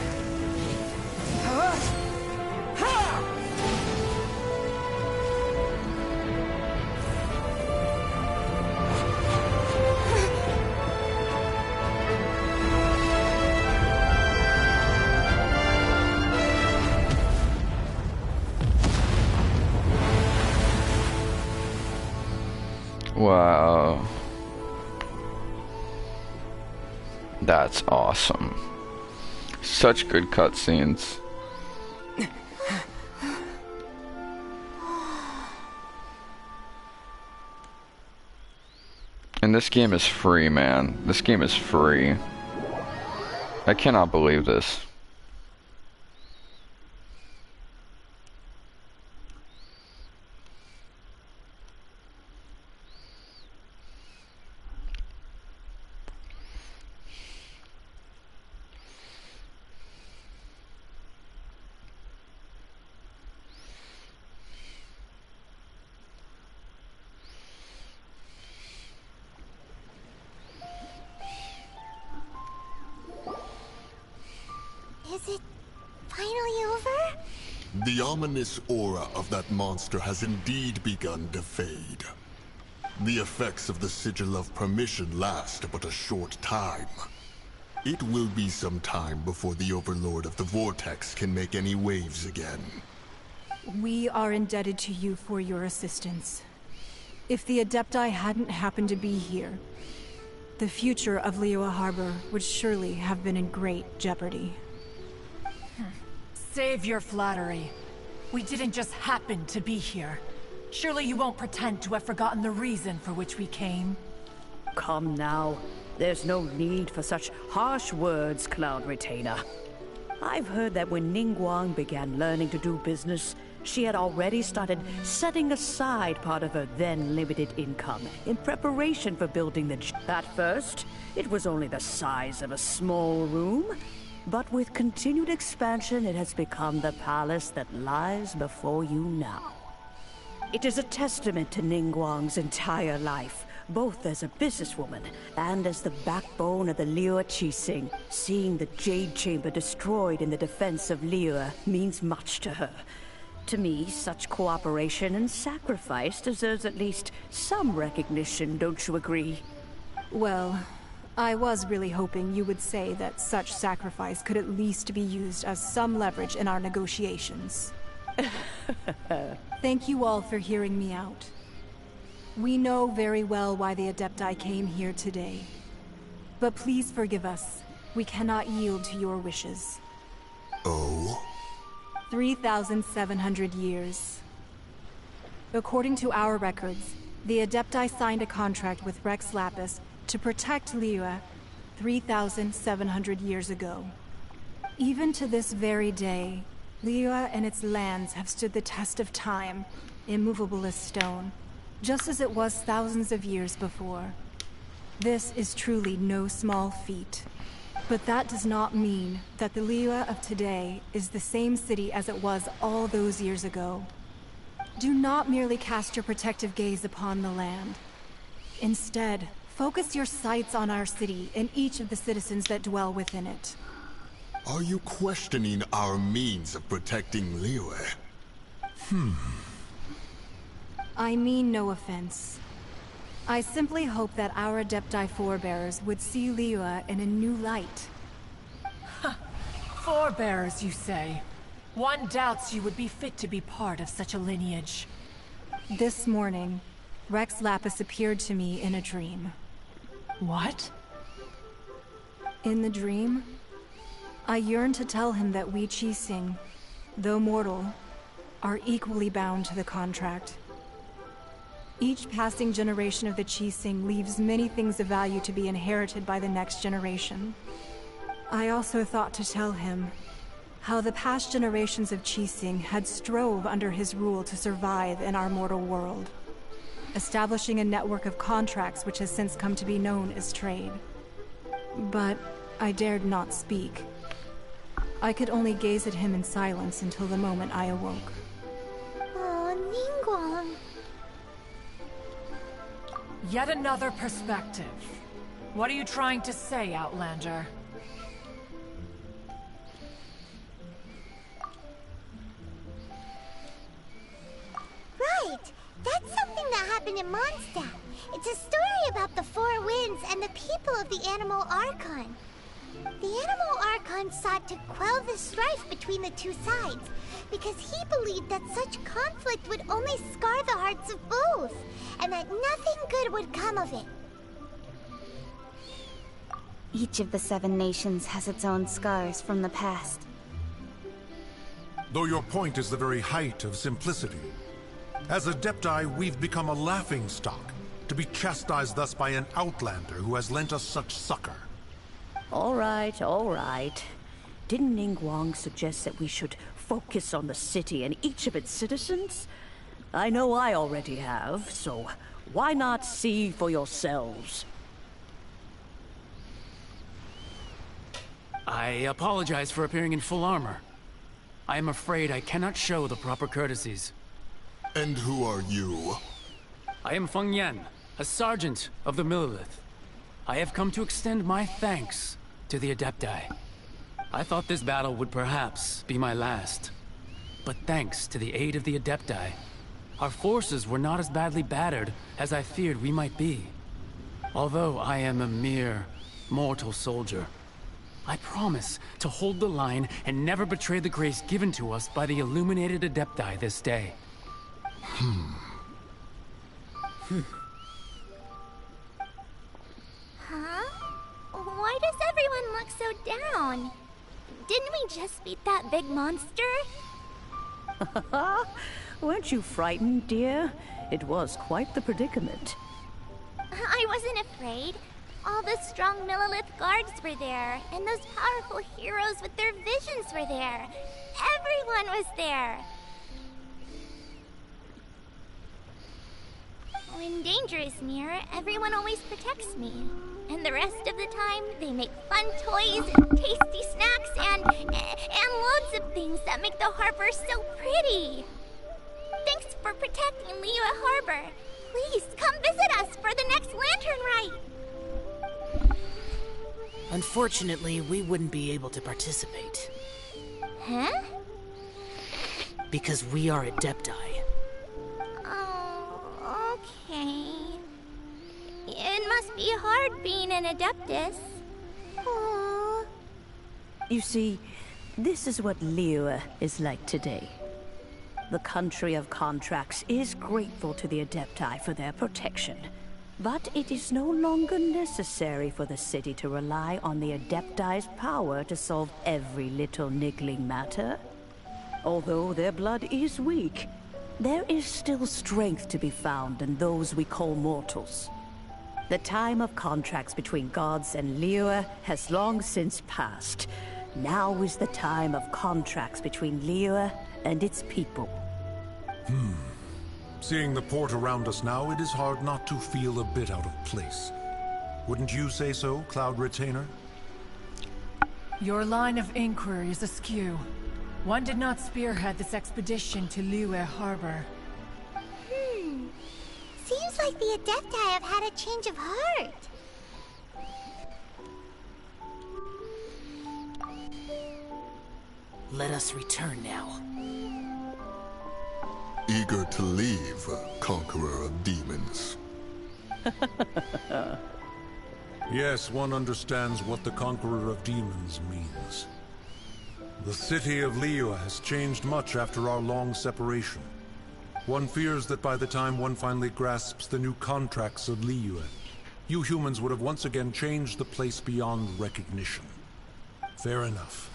Wow. That's awesome. Such good cutscenes. And this game is free, man. This game is free. I cannot believe this. Is it finally over? The ominous aura of that monster has indeed begun to fade. The effects of the Sigil of Permission last but a short time. It will be some time before the Overlord of the Vortex can make any waves again. We are indebted to you for your assistance. If the Adepti hadn't happened to be here, the future of Liyue Harbor would surely have been in great jeopardy. Save your flattery. We didn't just happen to be here. Surely you won't pretend to have forgotten the reason for which we came. Come now. There's no need for such harsh words, Cloud Retainer. I've heard that when Ningguang began learning to do business, she had already started setting aside part of her then limited income in preparation for building the... At first, it was only the size of a small room, but with continued expansion, it has become the palace that lies before you now. It is a testament to Ningguang's entire life, both as a businesswoman and as the backbone of the Liyue Qixing. Seeing the Jade Chamber destroyed in the defense of Liyue means much to her. To me, such cooperation and sacrifice deserves at least some recognition, don't you agree? Well, I was really hoping you would say that such sacrifice could at least be used as some leverage in our negotiations. Thank you all for hearing me out. We know very well why the Adepti came here today. But please forgive us. We cannot yield to your wishes. Oh? 3,700 years. According to our records, the Adepti signed a contract with Rex Lapis to protect Liyue 3,700 years ago. Even to this very day, Liyue and its lands have stood the test of time, immovable as stone, just as it was thousands of years before. This is truly no small feat. But that does not mean that the Liyue of today is the same city as it was all those years ago. Do not merely cast your protective gaze upon the land. Instead, focus your sights on our city and each of the citizens that dwell within it. Are you questioning our means of protecting Liyue? I mean no offense. I simply hope that our Adepti forebears would see Liyue in a new light. Forebears, you say? One doubts you would be fit to be part of such a lineage. This morning, Rex Lapis appeared to me in a dream. What? In the dream, I yearned to tell him that we Qixing, though mortal, are equally bound to the contract. Each passing generation of the Qixing leaves many things of value to be inherited by the next generation. I also thought to tell him how the past generations of Qixing had strove under his rule to survive in our mortal world, establishing a network of contracts which has since come to be known as trade. But I dared not speak. I could only gaze at him in silence until the moment I awoke. Oh, Ningguang. Yet another perspective. What are you trying to say, Outlander? Right! That's something that happened in Mondstadt. It's a story about the Four Winds and the people of the Animal Archon. The Animal Archon sought to quell the strife between the two sides, because he believed that such conflict would only scar the hearts of both, and that nothing good would come of it. Each of the 7 nations has its own scars from the past. Though your point is the very height of simplicity. As Adepti, we've become a laughingstock, to be chastised thus by an outlander who has lent us such succor. All right, all right. Didn't Ningguang suggest that we should focus on the city and each of its citizens? I know I already have, so why not see for yourselves? I apologize for appearing in full armor. I am afraid I cannot show the proper courtesies. And who are you? I am Feng Yan, a sergeant of the Millelith. I have come to extend my thanks to the Adepti. I thought this battle would perhaps be my last. But thanks to the aid of the Adepti, our forces were not as badly battered as I feared we might be. Although I am a mere mortal soldier, I promise to hold the line and never betray the grace given to us by the illuminated Adepti this day. Huh? Why does everyone look so down? Didn't we just beat that big monster? Weren't you frightened, dear? It was quite the predicament. I wasn't afraid. All the strong Millelith guards were there, and those powerful heroes with their visions were there. Everyone was there. When danger is near, everyone always protects me. And the rest of the time, they make fun toys, tasty snacks, and loads of things that make the harbor so pretty. Thanks for protecting Liyue Harbor. Please, come visit us for the next lantern rite. Unfortunately, we wouldn't be able to participate. Huh? Because we are Adepti. Oh, okay. In must be hard being an Adeptus. Aww. You see, this is what Liyue is like today. The country of Contracts is grateful to the Adepti for their protection. But it is no longer necessary for the city to rely on the Adepti's power to solve every little niggling matter. Although their blood is weak, there is still strength to be found in those we call mortals. The time of contracts between gods and Liyue has long since passed. Now is the time of contracts between Liyue and its people. Seeing the port around us now, it is hard not to feel a bit out of place. Wouldn't you say so, Cloud Retainer? Your line of inquiry is askew. One did not spearhead this expedition to Liyue Harbor. Seems like the Adepti have had a change of heart. Let us return now. Eager to leave, Conqueror of Demons. Yes, one understands what the Conqueror of Demons means. The city of Liyue has changed much after our long separation. One fears that by the time one finally grasps the new contracts of Liyue, you humans would have once again changed the place beyond recognition. Fair enough.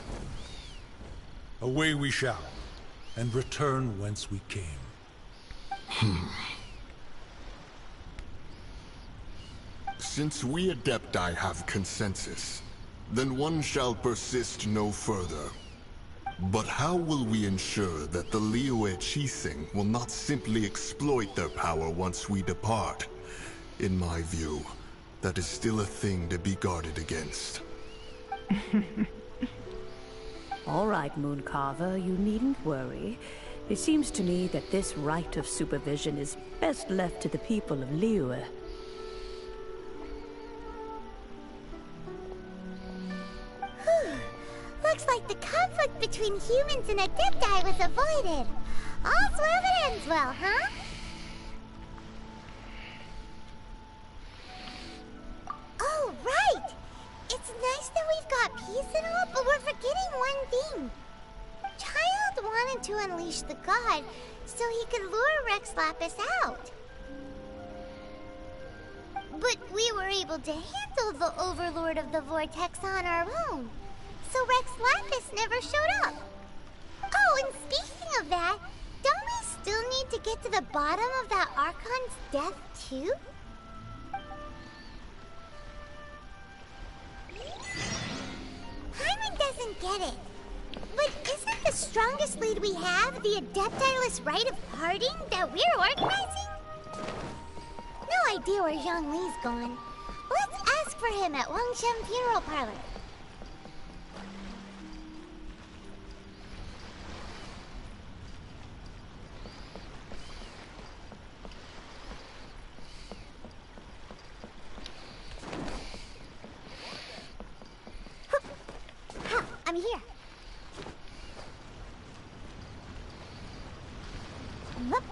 Away we shall, and return whence we came. Since we Adepti have consensus, then one shall persist no further. But how will we ensure that the Liyue Qixing will not simply exploit their power once we depart? In my view, that is still a thing to be guarded against. All right, Mooncarver, you needn't worry. It seems to me that this right of supervision is best left to the people of Liyue. Looks like the conflict between humans and Adepti was avoided. All's well that ends well, huh? Oh, right! It's nice that we've got peace and all, but we're forgetting one thing. Child wanted to unleash the god so he could lure Rex Lapis out. But we were able to handle the Overlord of the Vortex on our own. So Rex Lapis never showed up. Oh, and speaking of that, don't we still need to get to the bottom of that Archon's death, too? Paimon doesn't get it. But isn't the strongest lead we have the Adepti-less rite of parting that we're organizing? No idea where Zhongli's gone. Let's ask for him at Wangshen Funeral Parlor. I'm here. Whoop.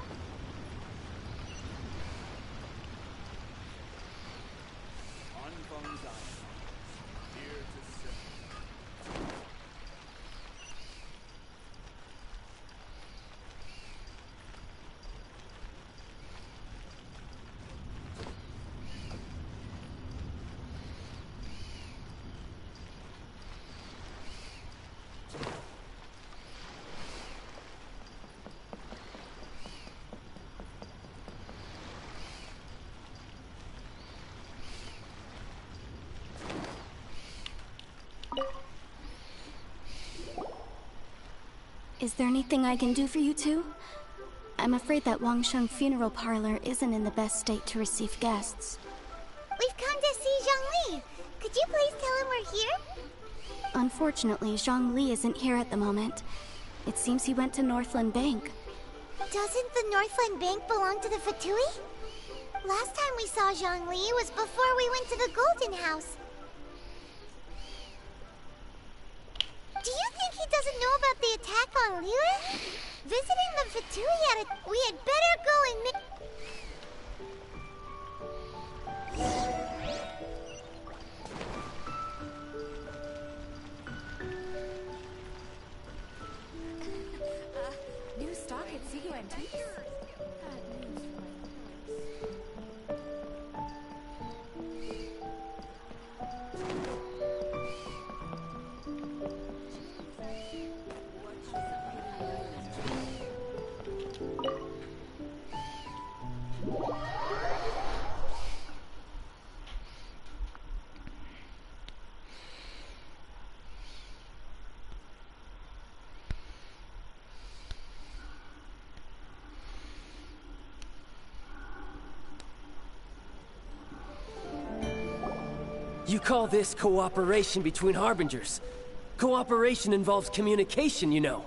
Is there anything I can do for you two? I'm afraid that Wangshen Funeral Parlor isn't in the best state to receive guests. We've come to see Zhongli. Could you please tell him we're here? Unfortunately, Zhongli isn't here at the moment. It seems he went to Northland Bank. Doesn't the Northland Bank belong to the Fatui? Last time we saw Zhongli was before we went to the Golden House. Do you think he doesn't know about the attack on Liyue? Visiting the Fatui we had better go and You call this cooperation between Harbingers? Cooperation involves communication, you know.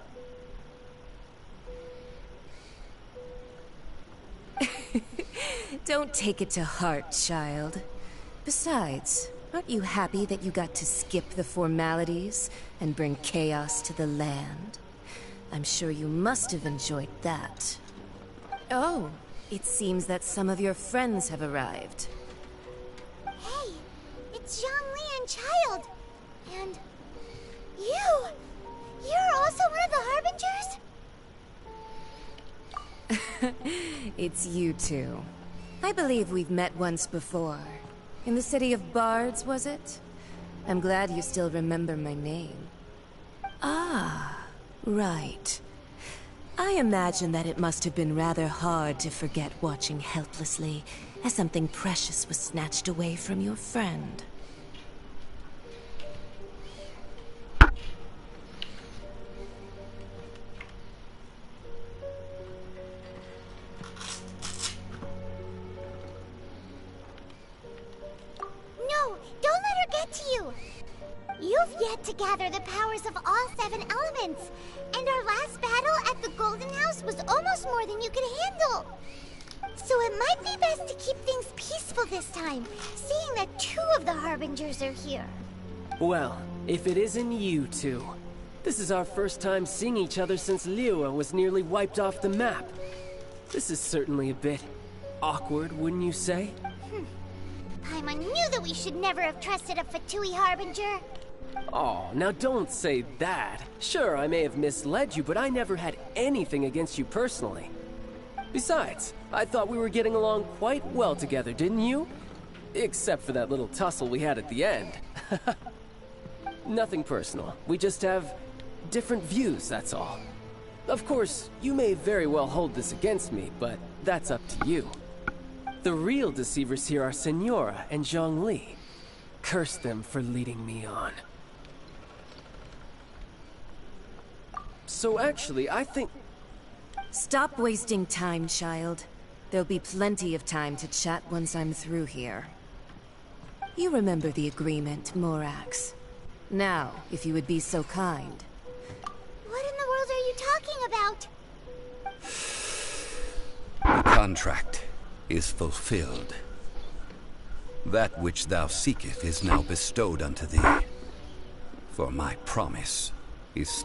Don't take it to heart, child. Besides, aren't you happy that you got to skip the formalities and bring chaos to the land? I'm sure you must have enjoyed that. Oh, it seems that some of your friends have arrived. Hey, it's Zhongli and Child. And you! You're also one of the Harbingers? It's you two. I believe we've met once before. In the city of Bards, was it? I'm glad you still remember my name. Ah, right. I imagine that it must have been rather hard to forget watching helplessly as something precious was snatched away from your friend. No, don't let her get to you! You've yet to gather the powers of all 7 elements, and our last battle at the Golden House was almost more than you could handle. So it might be best to keep things peaceful this time, seeing that 2 of the Harbingers are here. Well, if it isn't you two. This is our first time seeing each other since Liyue was nearly wiped off the map. This is certainly a bit awkward, wouldn't you say? Paimon knew that we should never have trusted a Fatui Harbinger. Oh, now don't say that. Sure, I may have misled you, but I never had anything against you personally. Besides, I thought we were getting along quite well together, didn't you? Except for that little tussle we had at the end. Nothing personal. We just have different views, that's all. Of course, you may very well hold this against me, but that's up to you. The real deceivers here are Signora and Zhongli. Curse them for leading me on. So actually, I think... Stop wasting time, child. There'll be plenty of time to chat once I'm through here. You remember the agreement, Morax. Now, if you would be so kind. What in the world are you talking about? The contract is fulfilled. That which thou seeketh is now bestowed unto thee. For my promise is...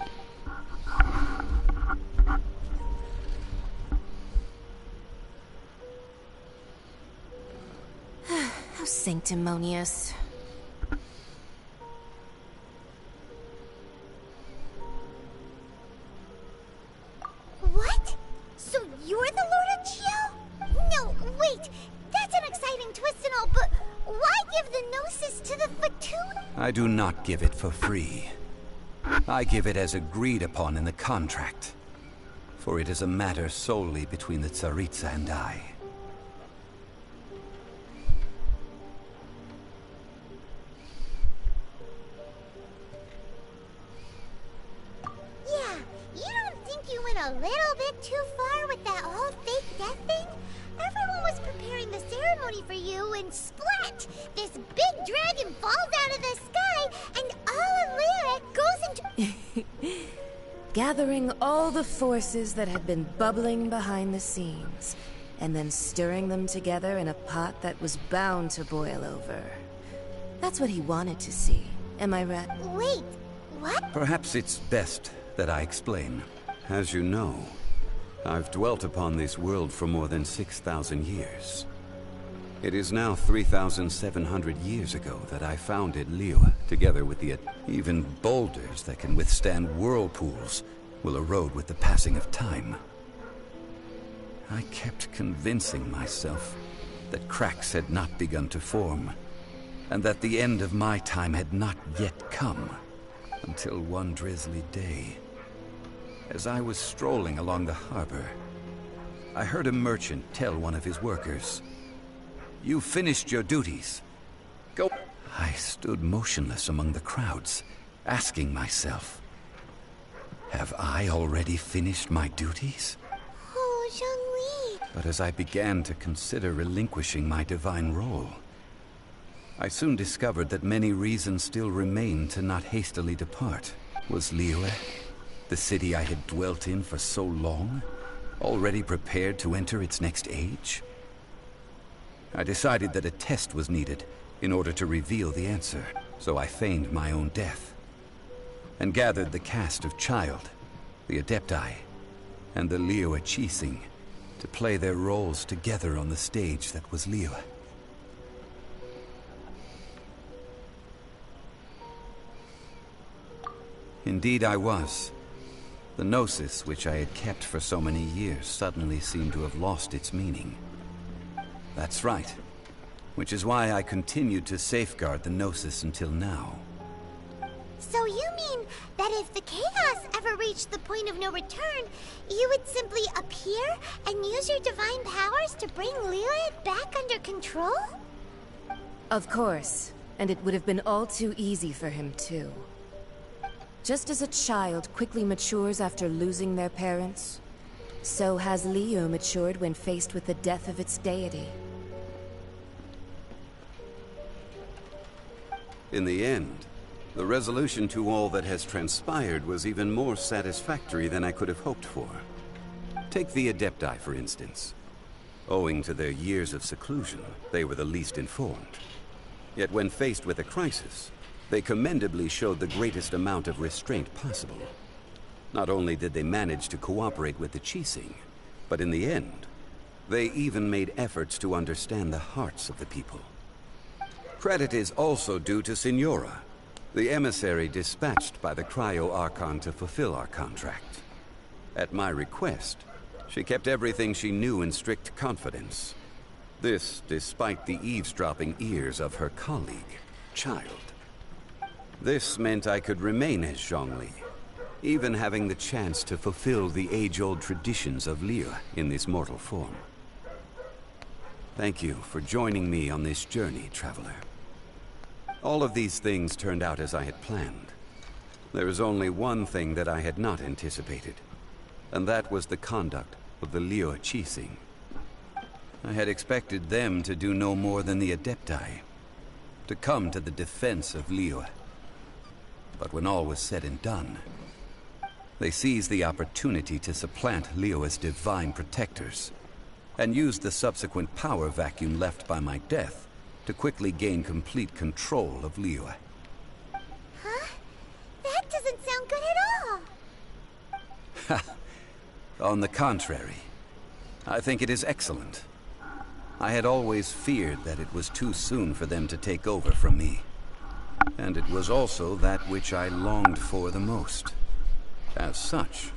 How sanctimonious. What? So you're the Lord of Chiao? No, wait. That's an exciting twist and all, but why give the Gnosis to the Fatui? I do not give it for free. I give it as agreed upon in the contract. For it is a matter solely between the Tsaritsa and I. Yeah, you don't think you went a little bit too far with that whole fake death thing? Everyone was preparing the ceremony for you, and splat! This big dragon falls out of the sky, and all of Lyric goes into... Gathering all the forces that had been bubbling behind the scenes, and then stirring them together in a pot that was bound to boil over. That's what he wanted to see. Am I right? Wait, what? Perhaps it's best that I explain. As you know, I've dwelt upon this world for more than 6,000 years. It is now 3,700 years ago that I founded Liyue, together with the... Even boulders that can withstand whirlpools will erode with the passing of time. I kept convincing myself that cracks had not begun to form, and that the end of my time had not yet come, until one drizzly day, as I was strolling along the harbor, I heard a merchant tell one of his workers, "You finished your duties. Go." I stood motionless among the crowds, asking myself, have I already finished my duties? Oh, Zhongli. But as I began to consider relinquishing my divine role, I soon discovered that many reasons still remained to not hastily depart. Was Liyue, the city I had dwelt in for so long, already prepared to enter its next age? I decided that a test was needed in order to reveal the answer, so I feigned my own death, and gathered the cast of Child, the Adepti, and the Liyue Qixing to play their roles together on the stage that was Liyue. Indeed I was. The Gnosis, which I had kept for so many years, suddenly seemed to have lost its meaning. That's right. Which is why I continued to safeguard the Gnosis until now. So you mean that if the chaos ever reached the point of no return, you would simply appear and use your divine powers to bring Liyue back under control? Of course. And it would have been all too easy for him, too. Just as a child quickly matures after losing their parents, so has Liyue matured when faced with the death of its deity. In the end, the resolution to all that has transpired was even more satisfactory than I could have hoped for. Take the Adepti, for instance. Owing to their years of seclusion, they were the least informed. Yet when faced with a crisis, they commendably showed the greatest amount of restraint possible. Not only did they manage to cooperate with the Qixing, but in the end, they even made efforts to understand the hearts of the people. Credit is also due to Signora, the emissary dispatched by the Cryo Archon to fulfill our contract. At my request, she kept everything she knew in strict confidence. This despite the eavesdropping ears of her colleague, Child. This meant I could remain as Zhongli, even having the chance to fulfill the age-old traditions of Liyue in this mortal form. Thank you for joining me on this journey, Traveler. All of these things turned out as I had planned. There is only one thing that I had not anticipated, and that was the conduct of the Liyue Qixing. I had expected them to do no more than the Adepti, to come to the defense of Liyue. But when all was said and done, they seized the opportunity to supplant Liyue's divine protectors, and used the subsequent power vacuum left by my death to quickly gain complete control of Liyue. Huh? That doesn't sound good at all! On the contrary, I think it is excellent. I had always feared that it was too soon for them to take over from me. And it was also that which I longed for the most. As such,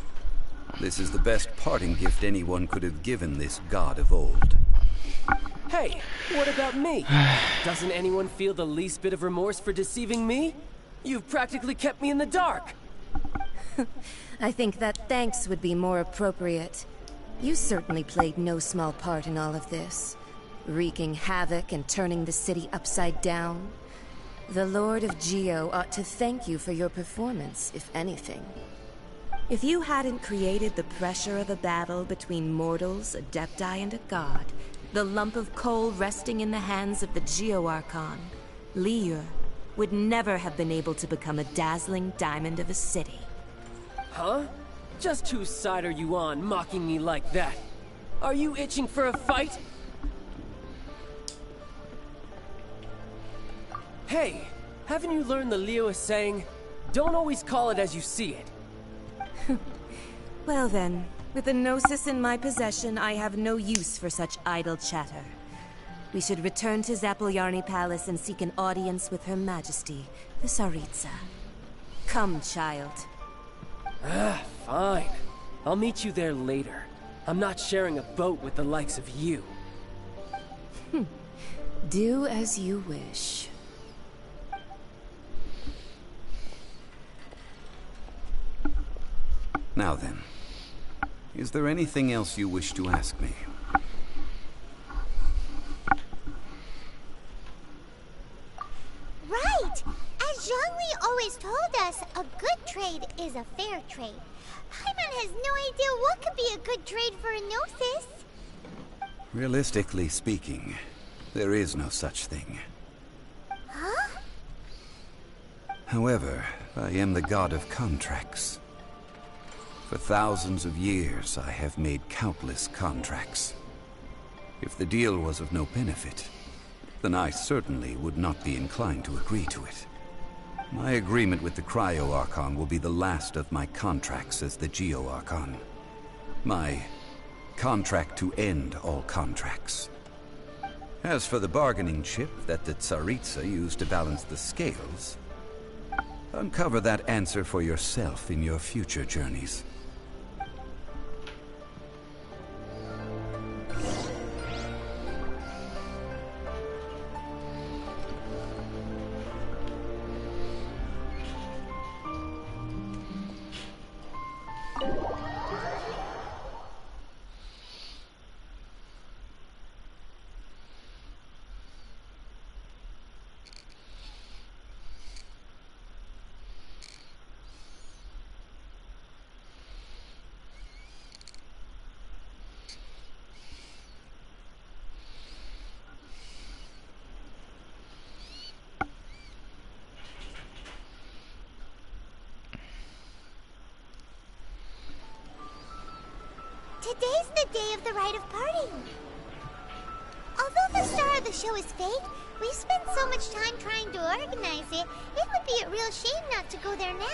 this is the best parting gift anyone could have given this god of old. Hey, what about me? Doesn't anyone feel the least bit of remorse for deceiving me? You've practically kept me in the dark. I think that thanks would be more appropriate. You certainly played no small part in all of this, wreaking havoc and turning the city upside down. The Lord of Geo ought to thank you for your performance, if anything. If you hadn't created the pressure of a battle between mortals, Adepti, and a god, the lump of coal resting in the hands of the Geo Archon, Liyue would never have been able to become a dazzling diamond of a city. Huh? Just whose side are you on, mocking me like that? Are you itching for a fight? Hey, haven't you learned the Liyue saying, don't always call it as you see it? Well then, with the Gnosis in my possession, I have no use for such idle chatter. We should return to Zapoljarny Palace and seek an audience with Her Majesty, the Tsaritsa. Come, Child. Fine. I'll meet you there later. I'm not sharing a boat with the likes of you. Do as you wish. Now then, Is there anything else you wish to ask me? Right! As Zhongli always told us, a good trade is a fair trade. Paimon has no idea what could be a good trade for Enosis. Realistically speaking, there is no such thing. Huh? However, I am the god of contracts. For thousands of years, I have made countless contracts. If the deal was of no benefit, then I certainly would not be inclined to agree to it. My agreement with the Cryo Archon will be the last of my contracts as the Geo Archon. My contract to end all contracts. As for the bargaining chip that the Tsaritsa used to balance the scales, uncover that answer for yourself in your future journeys. Today's the day of the rite of parting. Although the star of the show is fake, we've spent so much time trying to organize it, it would be a real shame not to go there now.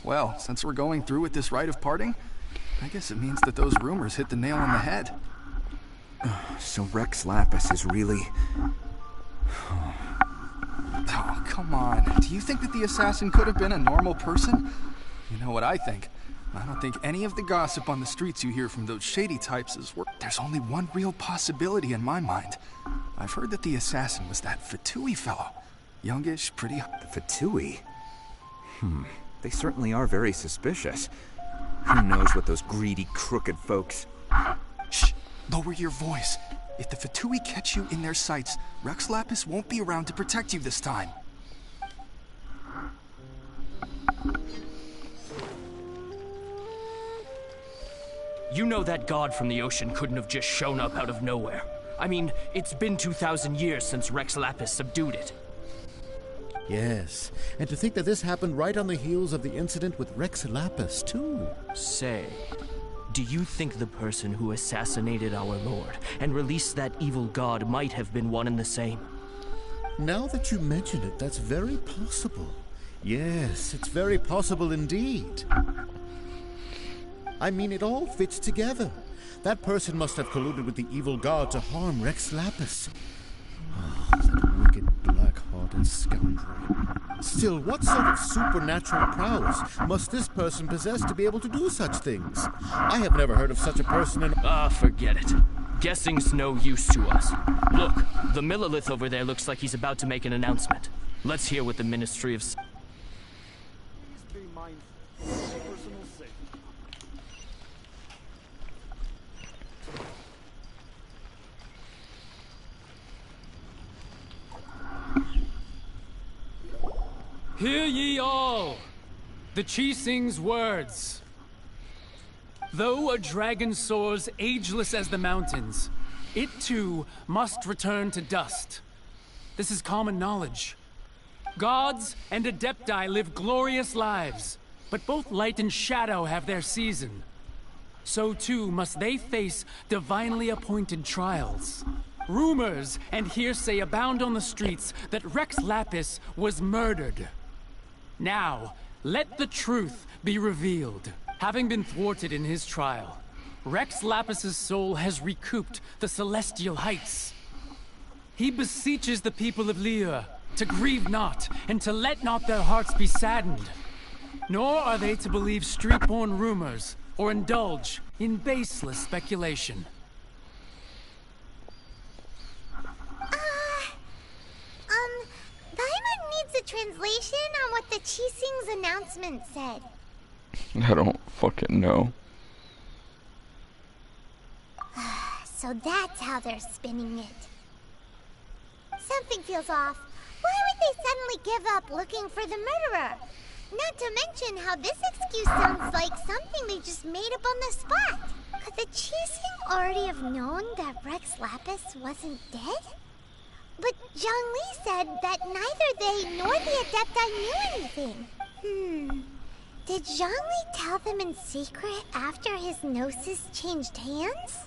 Well, since we're going through with this rite of parting, I guess it means that those rumors hit the nail on the head. So Rex Lapis is really... Oh, come on. Do you think that the assassin could have been a normal person? You know what I think. I don't think any of the gossip on the streets you hear from those shady types is worth... There's only one real possibility in my mind. I've heard that the assassin was that Fatui fellow. Youngish, pretty... The Fatui? They certainly are very suspicious. Who knows what those greedy, crooked folks... Shh! Lower your voice. If the Fatui catch you in their sights, Rex Lapis won't be around to protect you this time. You know that god from the ocean couldn't have just shown up out of nowhere. I mean, it's been 2,000 years since Rex Lapis subdued it. Yes, and to think that this happened right on the heels of the incident with Rex Lapis, too. Say, do you think the person who assassinated our lord and released that evil god might have been one and the same? Now that you mention it, that's very possible. Yes, it's very possible indeed. I mean, it all fits together. That person must have colluded with the evil god to harm Rex Lapis. Oh, that wicked, black-hearted scoundrel. Still, what sort of supernatural prowess must this person possess to be able to do such things? I have never heard of such a person in... Forget it. Guessing's no use to us. Look, the Millelith over there looks like he's about to make an announcement. Let's hear what the Ministry of... Hear ye all! The Qixing's words. Though a dragon soars ageless as the mountains, it too must return to dust. This is common knowledge. Gods and Adepti live glorious lives, but both light and shadow have their season. So too must they face divinely appointed trials. Rumors and hearsay abound on the streets that Rex Lapis was murdered. Now, let the truth be revealed. Having been thwarted in his trial, Rex Lapis's soul has recouped the celestial heights. He beseeches the people of Liyue to grieve not, and to let not their hearts be saddened. Nor are they to believe street-born rumors, or indulge in baseless speculation. Paimon needs a translation on what the Qixing's announcement said. I don't fucking know. So that's how they're spinning it. Something feels off. Why would they suddenly give up looking for the murderer? Not to mention how this excuse sounds like something they just made up on the spot. Could the Qixing already have known that Rex Lapis wasn't dead? But Zhongli said that neither they nor the Adepti knew anything. Did Zhongli tell them in secret after his gnosis changed hands?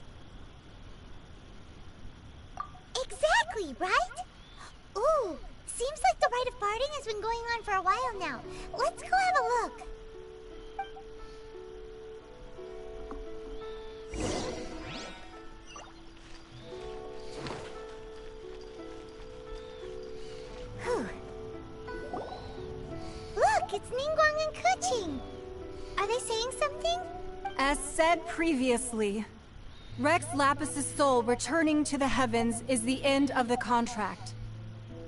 Exactly, right? Ooh, seems like the rite of parting has been going on for a while now. Let's go have a look. Look, it's Ningguang and Keqing. Are they saying something? As said previously, Rex Lapis's soul returning to the heavens is the end of the contract.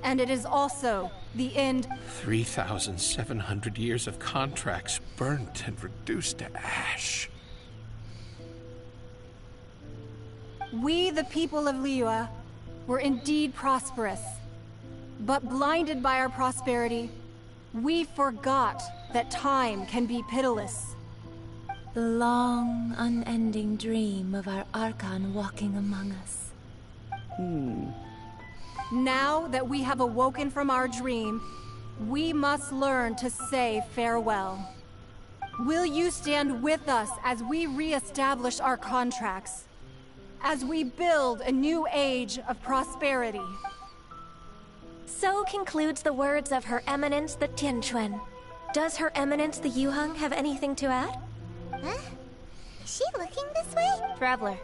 And it is also the end... 3,700 years of contracts burnt and reduced to ash. We, the people of Liyue, were indeed prosperous. But blinded by our prosperity, we forgot that time can be pitiless. The long, unending dream of our Archon walking among us. Now that we have awoken from our dream, we must learn to say farewell. Will you stand with us as we re-establish our contracts? As we build a new age of prosperity? So concludes the words of Her Eminence the Tianquan. Does Her Eminence the Yuheng have anything to add? Huh? Is she looking this way? Traveler.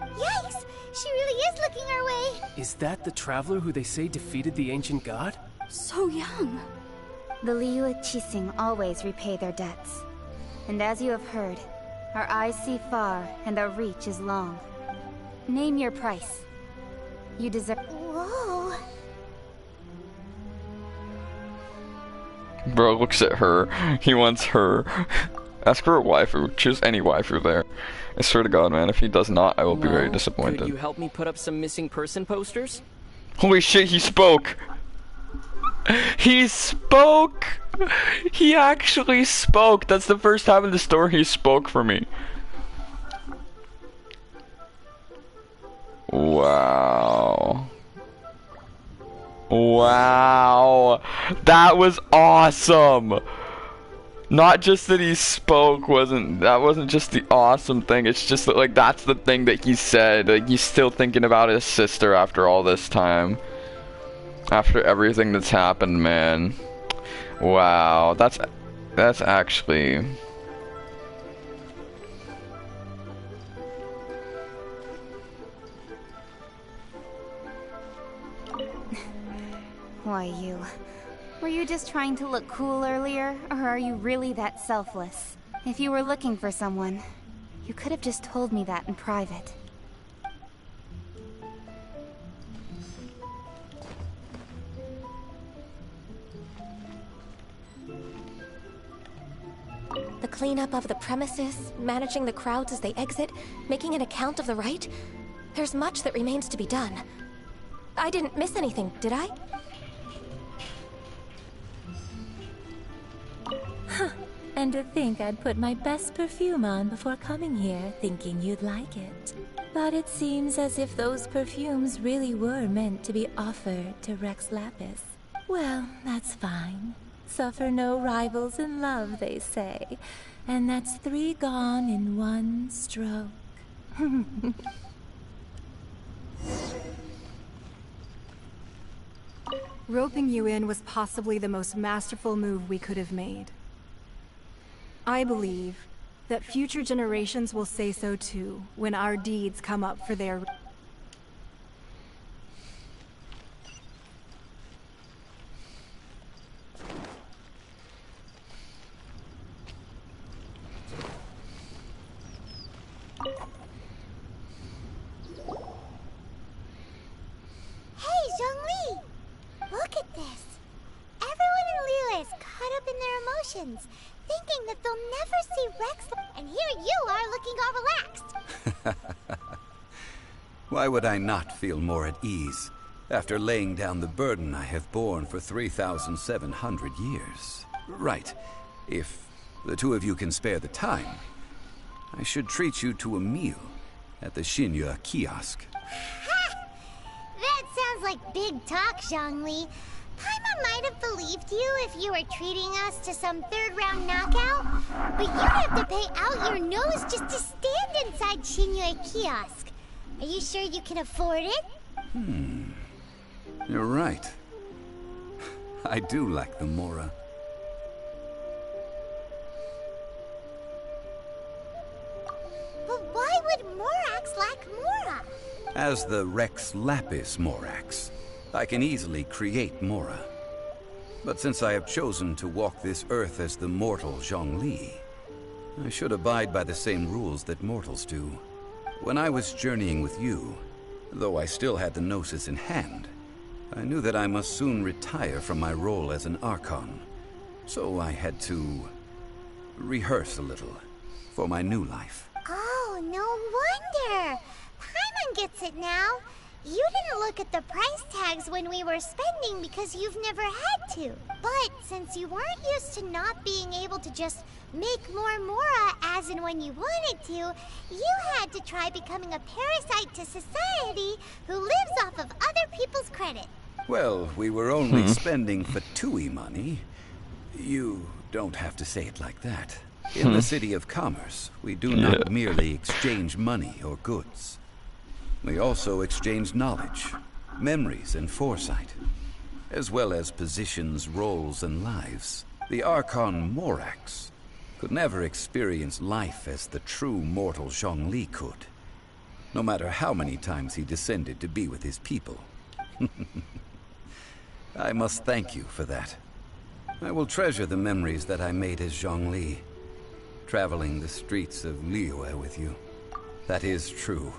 Yikes! She really is looking our way! Is that the traveler who they say defeated the ancient god? So young. The Liyue Qixing always repay their debts. And as you have heard, our eyes see far and our reach is long. Name your price. You deserve... Whoa! Bro looks at her. He wants her. Ask for a waifu. Choose any waifu there. I swear to God, man, if he does not, I will be very disappointed. Could you help me put up some missing person posters? Holy shit, he spoke! He spoke! He actually spoke! That's the first time in the story he spoke for me. Wow. Wow. That was awesome! Not just that he spoke that wasn't just the awesome thing, it's just that, like, that's the thing that he said. Like, he's still thinking about his sister after all this time. After everything that's happened, man. Wow, that's actually... Why, you... Were you just trying to look cool earlier, or are you really that selfless? If you were looking for someone, you could have just told me that in private. The cleanup of the premises, managing the crowds as they exit, making an account of the rite. There's much that remains to be done. I didn't miss anything, did I? And to think I'd put my best perfume on before coming here, thinking you'd like it. But it seems as if those perfumes really were meant to be offered to Rex Lapis. Well, that's fine. Suffer no rivals in love, they say. And that's 3 gone in 1 stroke. Roping you in was possibly the most masterful move we could have made. I believe that future generations will say so too when our deeds come up for their... Hey, Zhongli! Look at this. Everyone in Liyue is caught up in their emotions, thinking that they'll never see Rex, and here you are looking all relaxed. Why would I not feel more at ease after laying down the burden I have borne for 3,700 years? Right. If the two of you can spare the time, I should treat you to a meal at the Xinyue kiosk. That sounds like big talk, Zhongli. Paimon might have believed you if you were treating us to some third-round knockout, but you'd have to pay out your nose just to stand inside Xinyue kiosk. Are you sure you can afford it? You're right. I do like the Mora. But why would Morax lack Mora? As the Rex Lapis Morax, I can easily create Mora. But since I have chosen to walk this earth as the mortal Zhongli, I should abide by the same rules that mortals do. When I was journeying with you, though I still had the Gnosis in hand, I knew that I must soon retire from my role as an Archon. So I had to rehearse a little for my new life. Oh, no wonder! Paimon gets it now. You didn't look at the price tags when we were spending because you've never had to. But since you weren't used to not being able to just make more Mora as and when you wanted to, you had to try becoming a parasite to society who lives off of other people's credit. Well, we were only spending Fatui money. You don't have to say it like that. In the City of Commerce, we do not merely exchange money or goods. We also exchange knowledge, memories, and foresight, as well as positions, roles, and lives. The Archon Morax could never experience life as the true mortal Zhongli could, no matter how many times he descended to be with his people. I must thank you for that. I will treasure the memories that I made as Zhongli, traveling the streets of Liyue with you. That is true.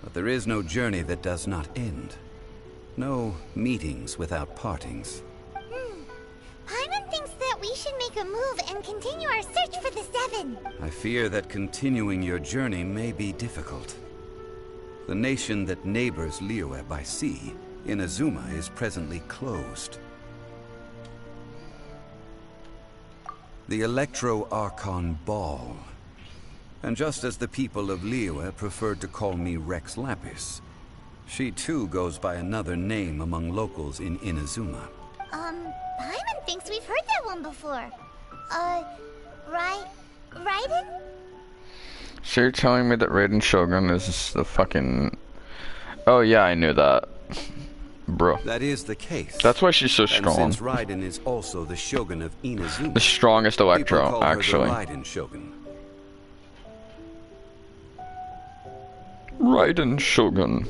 But there is no journey that does not end. No meetings without partings. Paimon thinks that we should make a move and continue our search for the Seven. I fear that continuing your journey may be difficult. The nation that neighbors Liyue by sea, Inazuma, is presently closed. The Electro-Archon Ball. And just as the people of Liyue preferred to call me Rex Lapis, she too goes by another name among locals in Inazuma. Paimon thinks we've heard that one before. Raiden? So you're telling me that Raiden Shogun is the fucking... Oh yeah, I knew that. Bro. That is the case. That's why she's so strong. And since Raiden is also the Shogun of Inazuma, the strongest Electro, people call actually. her the Raiden Shogun. Raiden Shogun.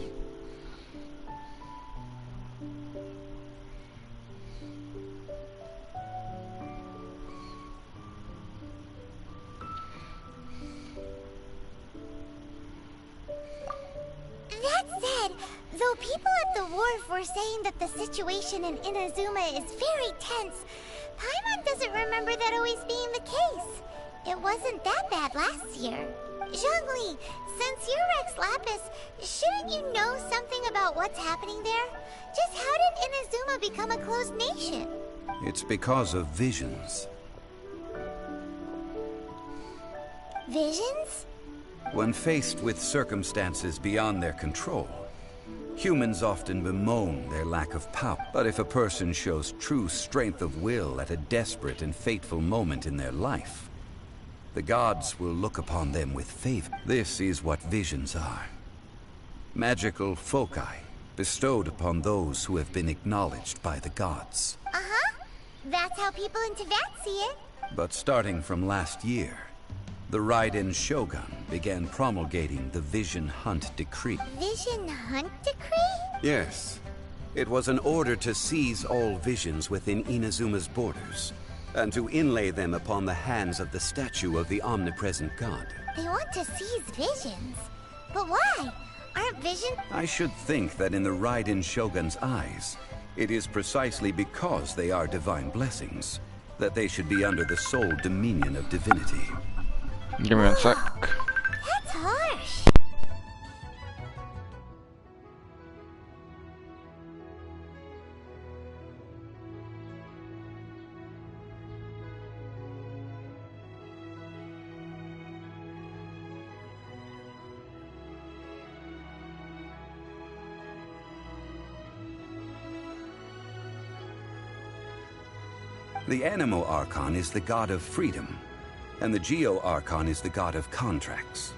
That said, though people at the wharf were saying that the situation in Inazuma is very tense, Paimon doesn't remember that always being the case. It wasn't that bad last year. Zhongli, since you're Rex Lapis, shouldn't you know something about what's happening there? Just how did Inazuma become a closed nation? It's because of visions. Visions? When faced with circumstances beyond their control, humans often bemoan their lack of power. But if a person shows true strength of will at a desperate and fateful moment in their life, the gods will look upon them with favor. This is what visions are. Magical foci bestowed upon those who have been acknowledged by the gods. Uh-huh. That's how people in Teyvat see it. But starting from last year, the Raiden Shogun began promulgating the Vision Hunt Decree. Vision Hunt Decree? Yes. It was an order to seize all visions within Inazuma's borders, and to inlay them upon the hands of the statue of the omnipresent god. They want to seize visions. But why? Aren't visions... I should think that in the Raiden Shogun's eyes, it is precisely because they are divine blessings that they should be under the sole dominion of divinity. Give me a sec. That's harsh. The Anemo Archon is the god of freedom, and the Geo Archon is the god of contracts.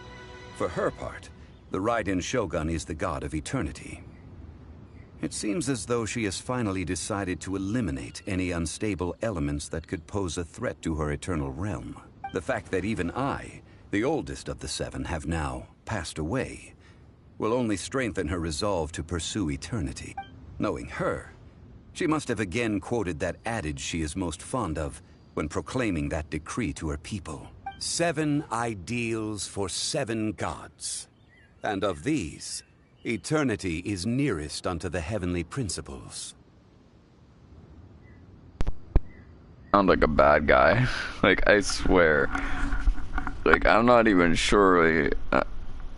For her part, the Raiden Shogun is the god of eternity. It seems as though she has finally decided to eliminate any unstable elements that could pose a threat to her eternal realm. The fact that even I, the oldest of the seven, have now passed away, will only strengthen her resolve to pursue eternity. Knowing her, she must have again quoted that adage she is most fond of when proclaiming that decree to her people. 7 ideals for 7 gods. And of these, eternity is nearest unto the heavenly principles. Sound like a bad guy. Like, I swear. Like, I'm not even sure. Like,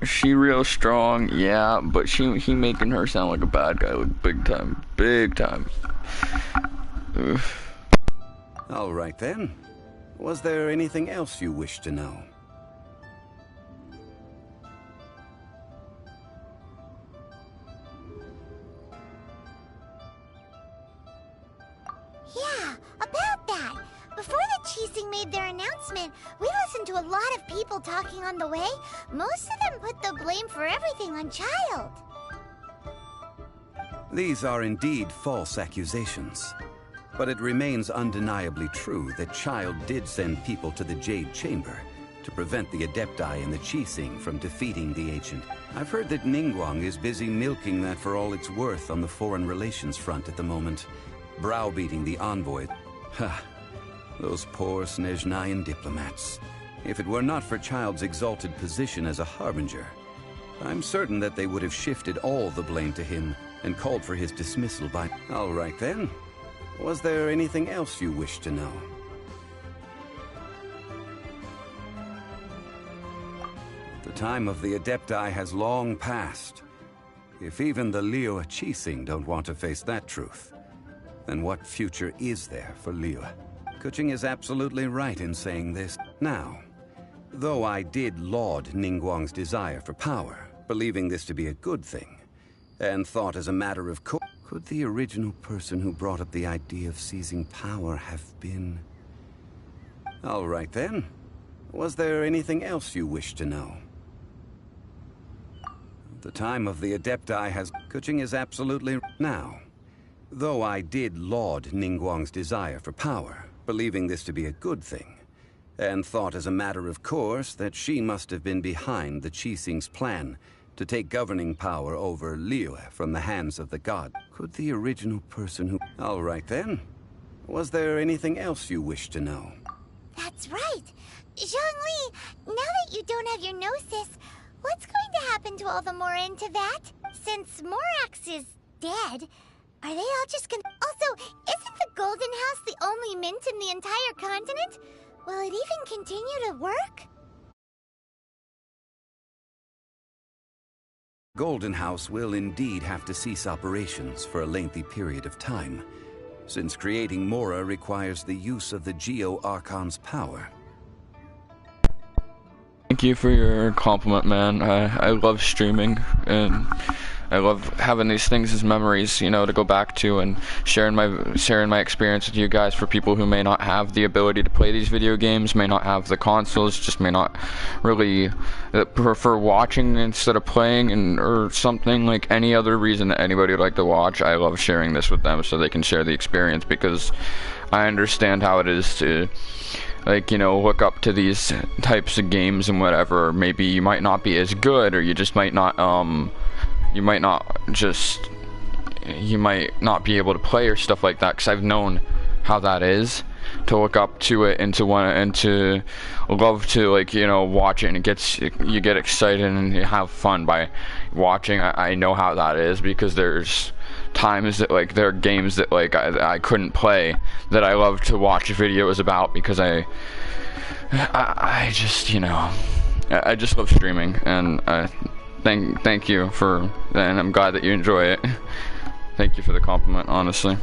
she real strong, yeah, but he making her sound like a bad guy, like big time. Big time. Oof. All right then. Was there anything else you wish to know? Yeah, about that. Before the Qixing made their announcement, we listened to a lot of people talking on the way. Most of them put the blame for everything on Childe. These are indeed false accusations. But it remains undeniably true that Childe did send people to the Jade Chamber to prevent the Adepti and the Qixing from defeating the Ancient. I've heard that Ningguang is busy milking that for all it's worth on the foreign relations front at the moment, browbeating the envoy. Ha! Those poor Snezhnayan diplomats. If it were not for Childe's exalted position as a harbinger, I'm certain that they would have shifted all the blame to him and called for his dismissal by... All right then. Was there anything else you wish to know? The time of the Adepti has long passed. If even the Liyue Qixing don't want to face that truth, then what future is there for Liyue? Keqing is absolutely right in saying this. Now, though I did laud Ningguang's desire for power, believing this to be a good thing, and thought as a matter of course, could the original person who brought up the idea of seizing power have been... All right then. Was there anything else you wish to know? The time of the Adepti has... Keqing is absolutely... Now, though I did laud Ningguang's desire for power, believing this to be a good thing, and thought as a matter of course that she must have been behind the Qixing's plan to take governing power over Liyue from the hands of the god. Could the original person who... All right then. Was there anything else you wish to know? That's right. Zhongli, now that you don't have your Gnosis, what's going to happen to all the Mora in Teyvat? Since Morax is dead, Are they all just gonna... Also, isn't the Golden House the only mint in the entire continent? Will it even continue to work? Golden House will indeed have to cease operations for a lengthy period of time, since creating Mora requires the use of the Geo Archon's power. Thank you for your compliment, man. I love streaming, and I love having these things as memories, you know, to go back to and sharing my experience with you guys for people who may not have the ability to play these video games, may not have the consoles, just may not really prefer watching instead of playing, and or something like any other reason that anybody would like to watch. I love sharing this with them so they can share the experience, because I understand how it is to, like, you know, look up to these types of games and whatever. Maybe you might not be as good, or you just might not, you might not be able to play or stuff like that, because I've known how that is, to look up to it and to love to, like, you know, watch it, and you get excited and you have fun by watching. I know how that is, because there's times that, like, there are games that, like, I couldn't play that I love to watch videos about, because I just, you know, I just love streaming, and thank you for, and I'm glad that you enjoy it. Thank you for the compliment, honestly.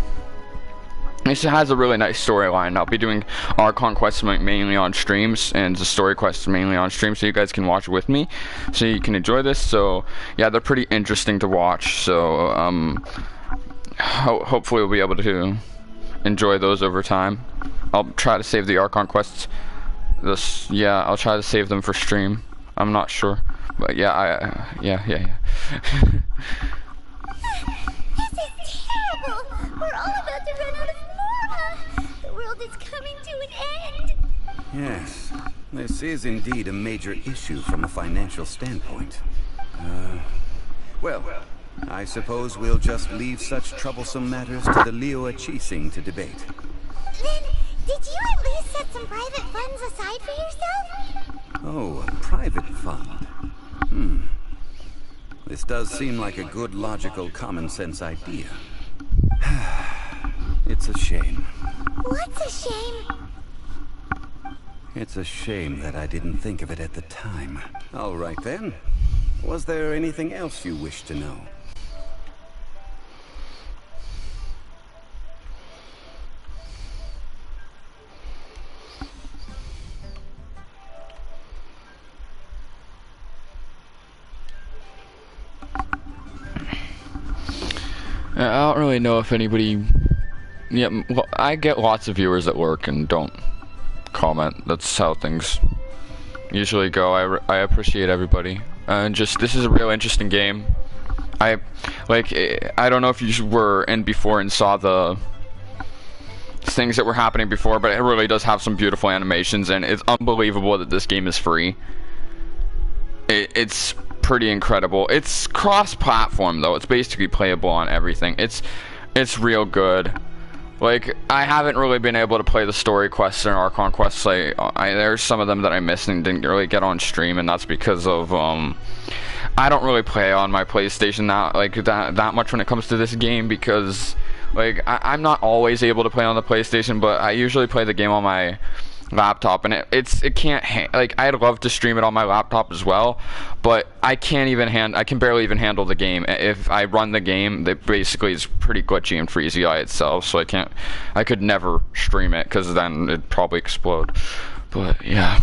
This has a really nice storyline. I'll be doing Archon quests mainly on streams, and the story quests mainly on streams, so you guys can watch with me, so you can enjoy this. So yeah, they're pretty interesting to watch. So hopefully we'll be able to enjoy those over time. I'll try to save the Archon quests. I'll try to save them for stream. I'm not sure, but yeah, yeah. This is terrible! We're all about to run out of Mora! The world is coming to an end! Yes, this is indeed a major issue from a financial standpoint. Well, I suppose we'll just leave such troublesome matters to the Liyue Qixing to debate. Then, did you at least set some private funds aside for yourself? Oh, a private fund. This does seem like a good, logical, common-sense idea. It's a shame. What's a shame? It's a shame that I didn't think of it at the time. All right, then. Was there anything else you wish to know? I don't really know if anybody... Yeah, well, I get lots of viewers at work and don't comment. That's how things usually go. I appreciate everybody. And just, this is a real interesting game. I don't know if you were in before and saw the things that were happening before, but it really does have some beautiful animations, and it's unbelievable that this game is free. It's pretty incredible. It's cross-platform though. It's basically playable on everything. It's real good. Like, I haven't really been able to play the story quests and Archon quests. Like, there's some of them that I missed and didn't really get on stream, and that's because of I don't really play on my PlayStation that much when it comes to this game, because like I'm not always able to play on the PlayStation, but I usually play the game on my laptop, and it can't like, I'd love to stream it on my laptop as well, but I can't even I can barely even handle the game. If I run the game, that basically is pretty glitchy and freezy by itself, so I could never stream it, because then it'd probably explode. But yeah,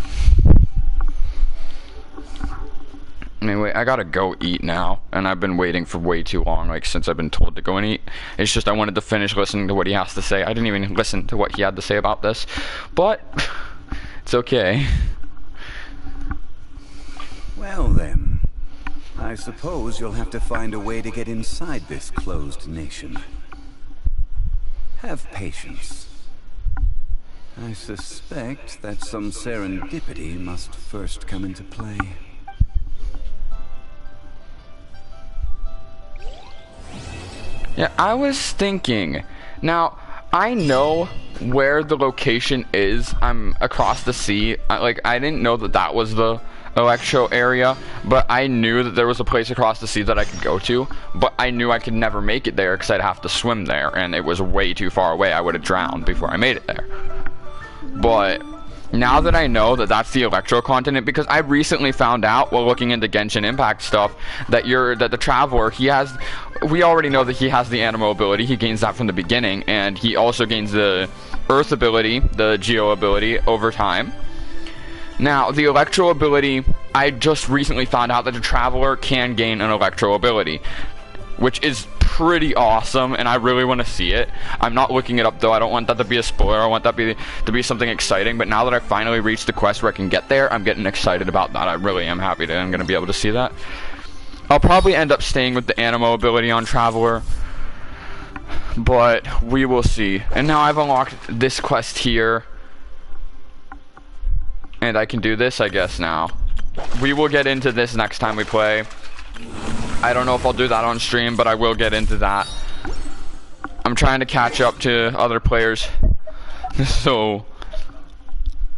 anyway, I gotta go eat now, and I've been waiting for way too long, like since I've been told to go and eat. It's just I wanted to finish listening to what he has to say. I didn't even listen to what he had to say about this, but it's okay. Well then, I suppose you'll have to find a way to get inside this closed nation. Have patience. I suspect that some serendipity must first come into play. Yeah, I was thinking, now, I know where the location is. I'm across the sea. I didn't know that was the Electro area, but I knew that there was a place across the sea that I could go to, but I knew I could never make it there because I'd have to swim there, and it was way too far away. I would have drowned before I made it there. But now that I know that that's the Electro continent, because I recently found out while looking into Genshin Impact stuff that the Traveler, we already know that he has the Anemo ability. He gains that from the beginning, and he also gains the Earth ability, the Geo ability, over time. Now, the Electro ability, I just recently found out that the Traveler can gain an Electro ability, which is pretty awesome, and I really want to see it. I'm not looking it up, though. I don't want that to be a spoiler. I want that to be something exciting, but now that I finally reached the quest where I can get there, I'm getting excited about that. I really am happy that I'm going to be able to see that. I'll probably end up staying with the Anemo ability on Traveler, but we will see. And now I've unlocked this quest here. And I can do this, I guess, now. We will get into this next time we play. I don't know if I'll do that on stream, but I will get into that. I'm trying to catch up to other players. So,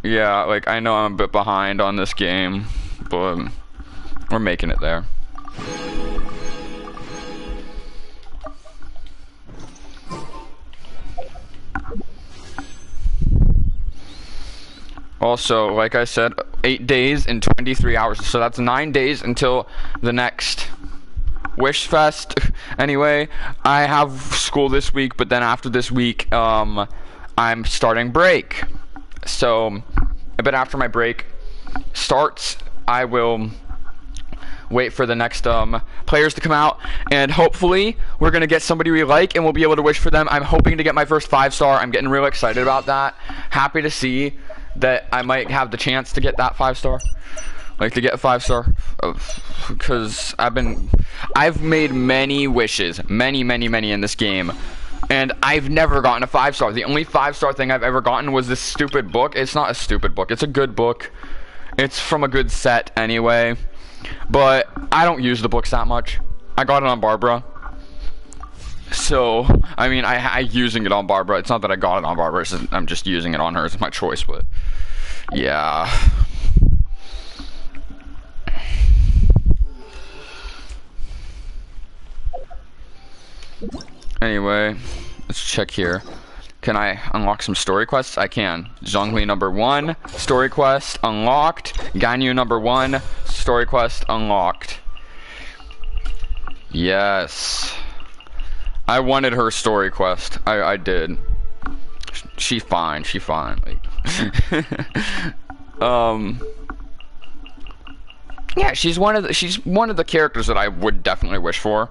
yeah, like, I know I'm a bit behind on this game, but we're making it there. Also, like I said, 8 days and 23 hours. So that's 9 days until the next Wish Fest. Anyway, I have school this week, but then after this week, I'm starting break. So, a bit after my break starts, I will wait for the next players to come out, and hopefully we're gonna get somebody we like and we'll be able to wish for them. I'm hoping to get my first 5-star. I'm getting real excited about that. Happy to see that I might have the chance to get that 5-star, like to get a 5-star, because I've made many wishes, many in this game, and I've never gotten a 5-star. The only 5-star thing I've ever gotten was this stupid book. It's not a stupid book, it's a good book. It's from a good set anyway, but I don't use the books that much. I got it on Barbara. So, I mean, I'm using it on Barbara. It's not that I got it on Barbara, I'm just using it on her. It's my choice, but yeah. Anyway, let's check here. Can I unlock some story quests? I can. Zhongli number 1, story quest unlocked. Ganyu number 1, story quest unlocked. Yes. I wanted her story quest. I did. She's fine. Like, yeah, she's one of the characters that I would definitely wish for,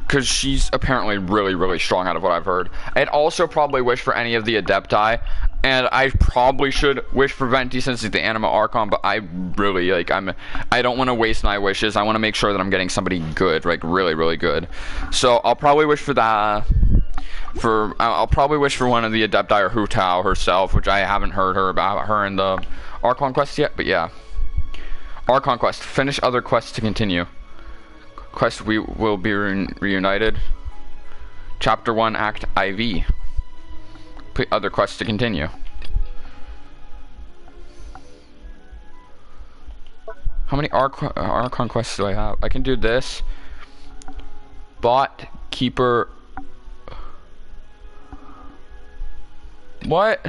because she's apparently really strong out of what I've heard. I'd also probably wish for any of the Adepti, and I probably should wish for Venti since he's the Anemo Archon, but I really, like, I don't want to waste my wishes. I want to make sure that I'm getting somebody good, like, really good. So, I'll probably wish for that, I'll probably wish for one of the Adepti or Hu Tao herself, which I haven't heard about her in the Archon quest yet, but yeah. Archon quest, finish other quests to continue. Quest, we will be reunited. Chapter 1, Act IV. Other quests to continue. How many Archon quests do I have? I can do this. Bot, Keeper. What?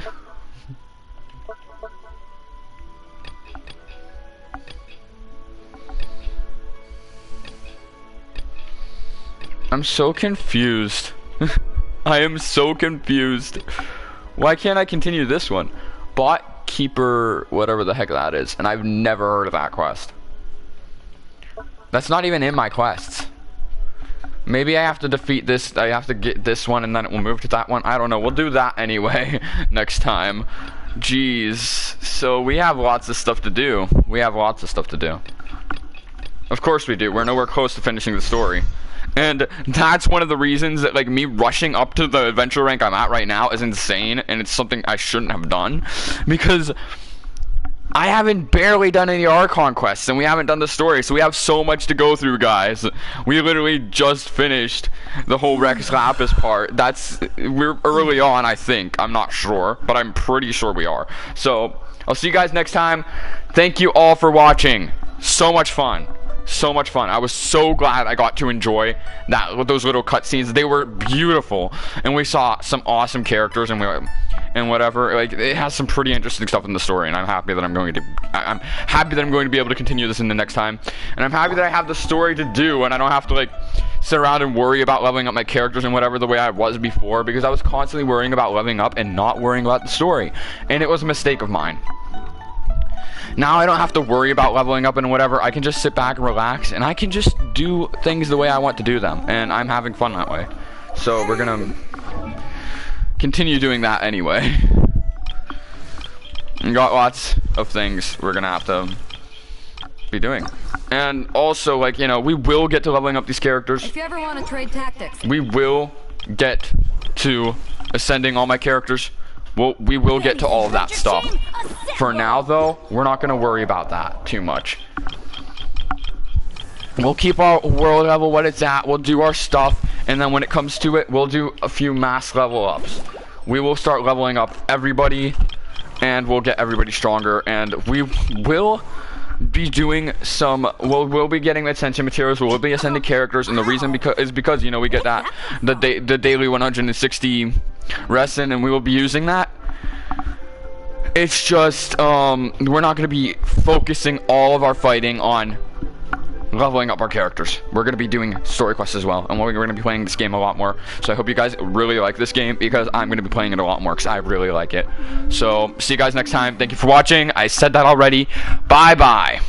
I'm so confused. I am so confused. Why can't I continue this one? Bot, Keeper, whatever the heck that is. And I've never heard of that quest. That's not even in my quests. Maybe I have to defeat this. I have to get this one and then it will move to that one. I don't know. We'll do that anyway next time. Jeez. So we have lots of stuff to do. Of course we do. We're nowhere close to finishing the story. And that's one of the reasons that, like, me rushing up to the adventure rank I'm at right now is insane, and it's something I shouldn't have done, because I haven't barely done any Archon quests, and we haven't done the story, so we have so much to go through, guys. We literally just finished the whole Rex Lapis part. We're early on, I think. I'm not sure, but I'm pretty sure we are. So, I'll see you guys next time. Thank you all for watching. So much fun. So much fun. I was so glad I got to enjoy those little cutscenes. They were beautiful, and we saw some awesome characters, and whatever. Like, it has some pretty interesting stuff in the story, and I'm happy that I'm going to be able to continue this in the next time. And I'm happy that I have the story to do, and I don't have to like sit around and worry about leveling up my characters and whatever the way I was before, because I was constantly worrying about leveling up and not worrying about the story, and it was a mistake of mine. Now I don't have to worry about leveling up and whatever. I can just sit back and relax, and I can just do things the way I want to do them, and I'm having fun that way. So we're gonna continue doing that anyway. We got lots of things we're gonna have to be doing. And also, like, you know, we will get to leveling up these characters. If you ever want to trade tactics. We will get to ascending all my characters. We will get to all of that stuff. For now, though, we're not going to worry about that too much. We'll keep our world level what it's at. We'll do our stuff, and then when it comes to it, we'll do a few mass level ups. We will start leveling up everybody, and we'll get everybody stronger, and we will be doing some. We'll be getting ascension materials. We'll be ascending characters, and the reason is because you know we get that the daily 160 resin, and we will be using that. It's just we're not going to be focusing all of our fighting on leveling up our characters. We're going to be doing story quests as well, and we're going to be playing this game a lot more. So I hope you guys really like this game, because I'm going to be playing it a lot more because I really like it. So see you guys next time. Thank you for watching. I said that already. Bye bye.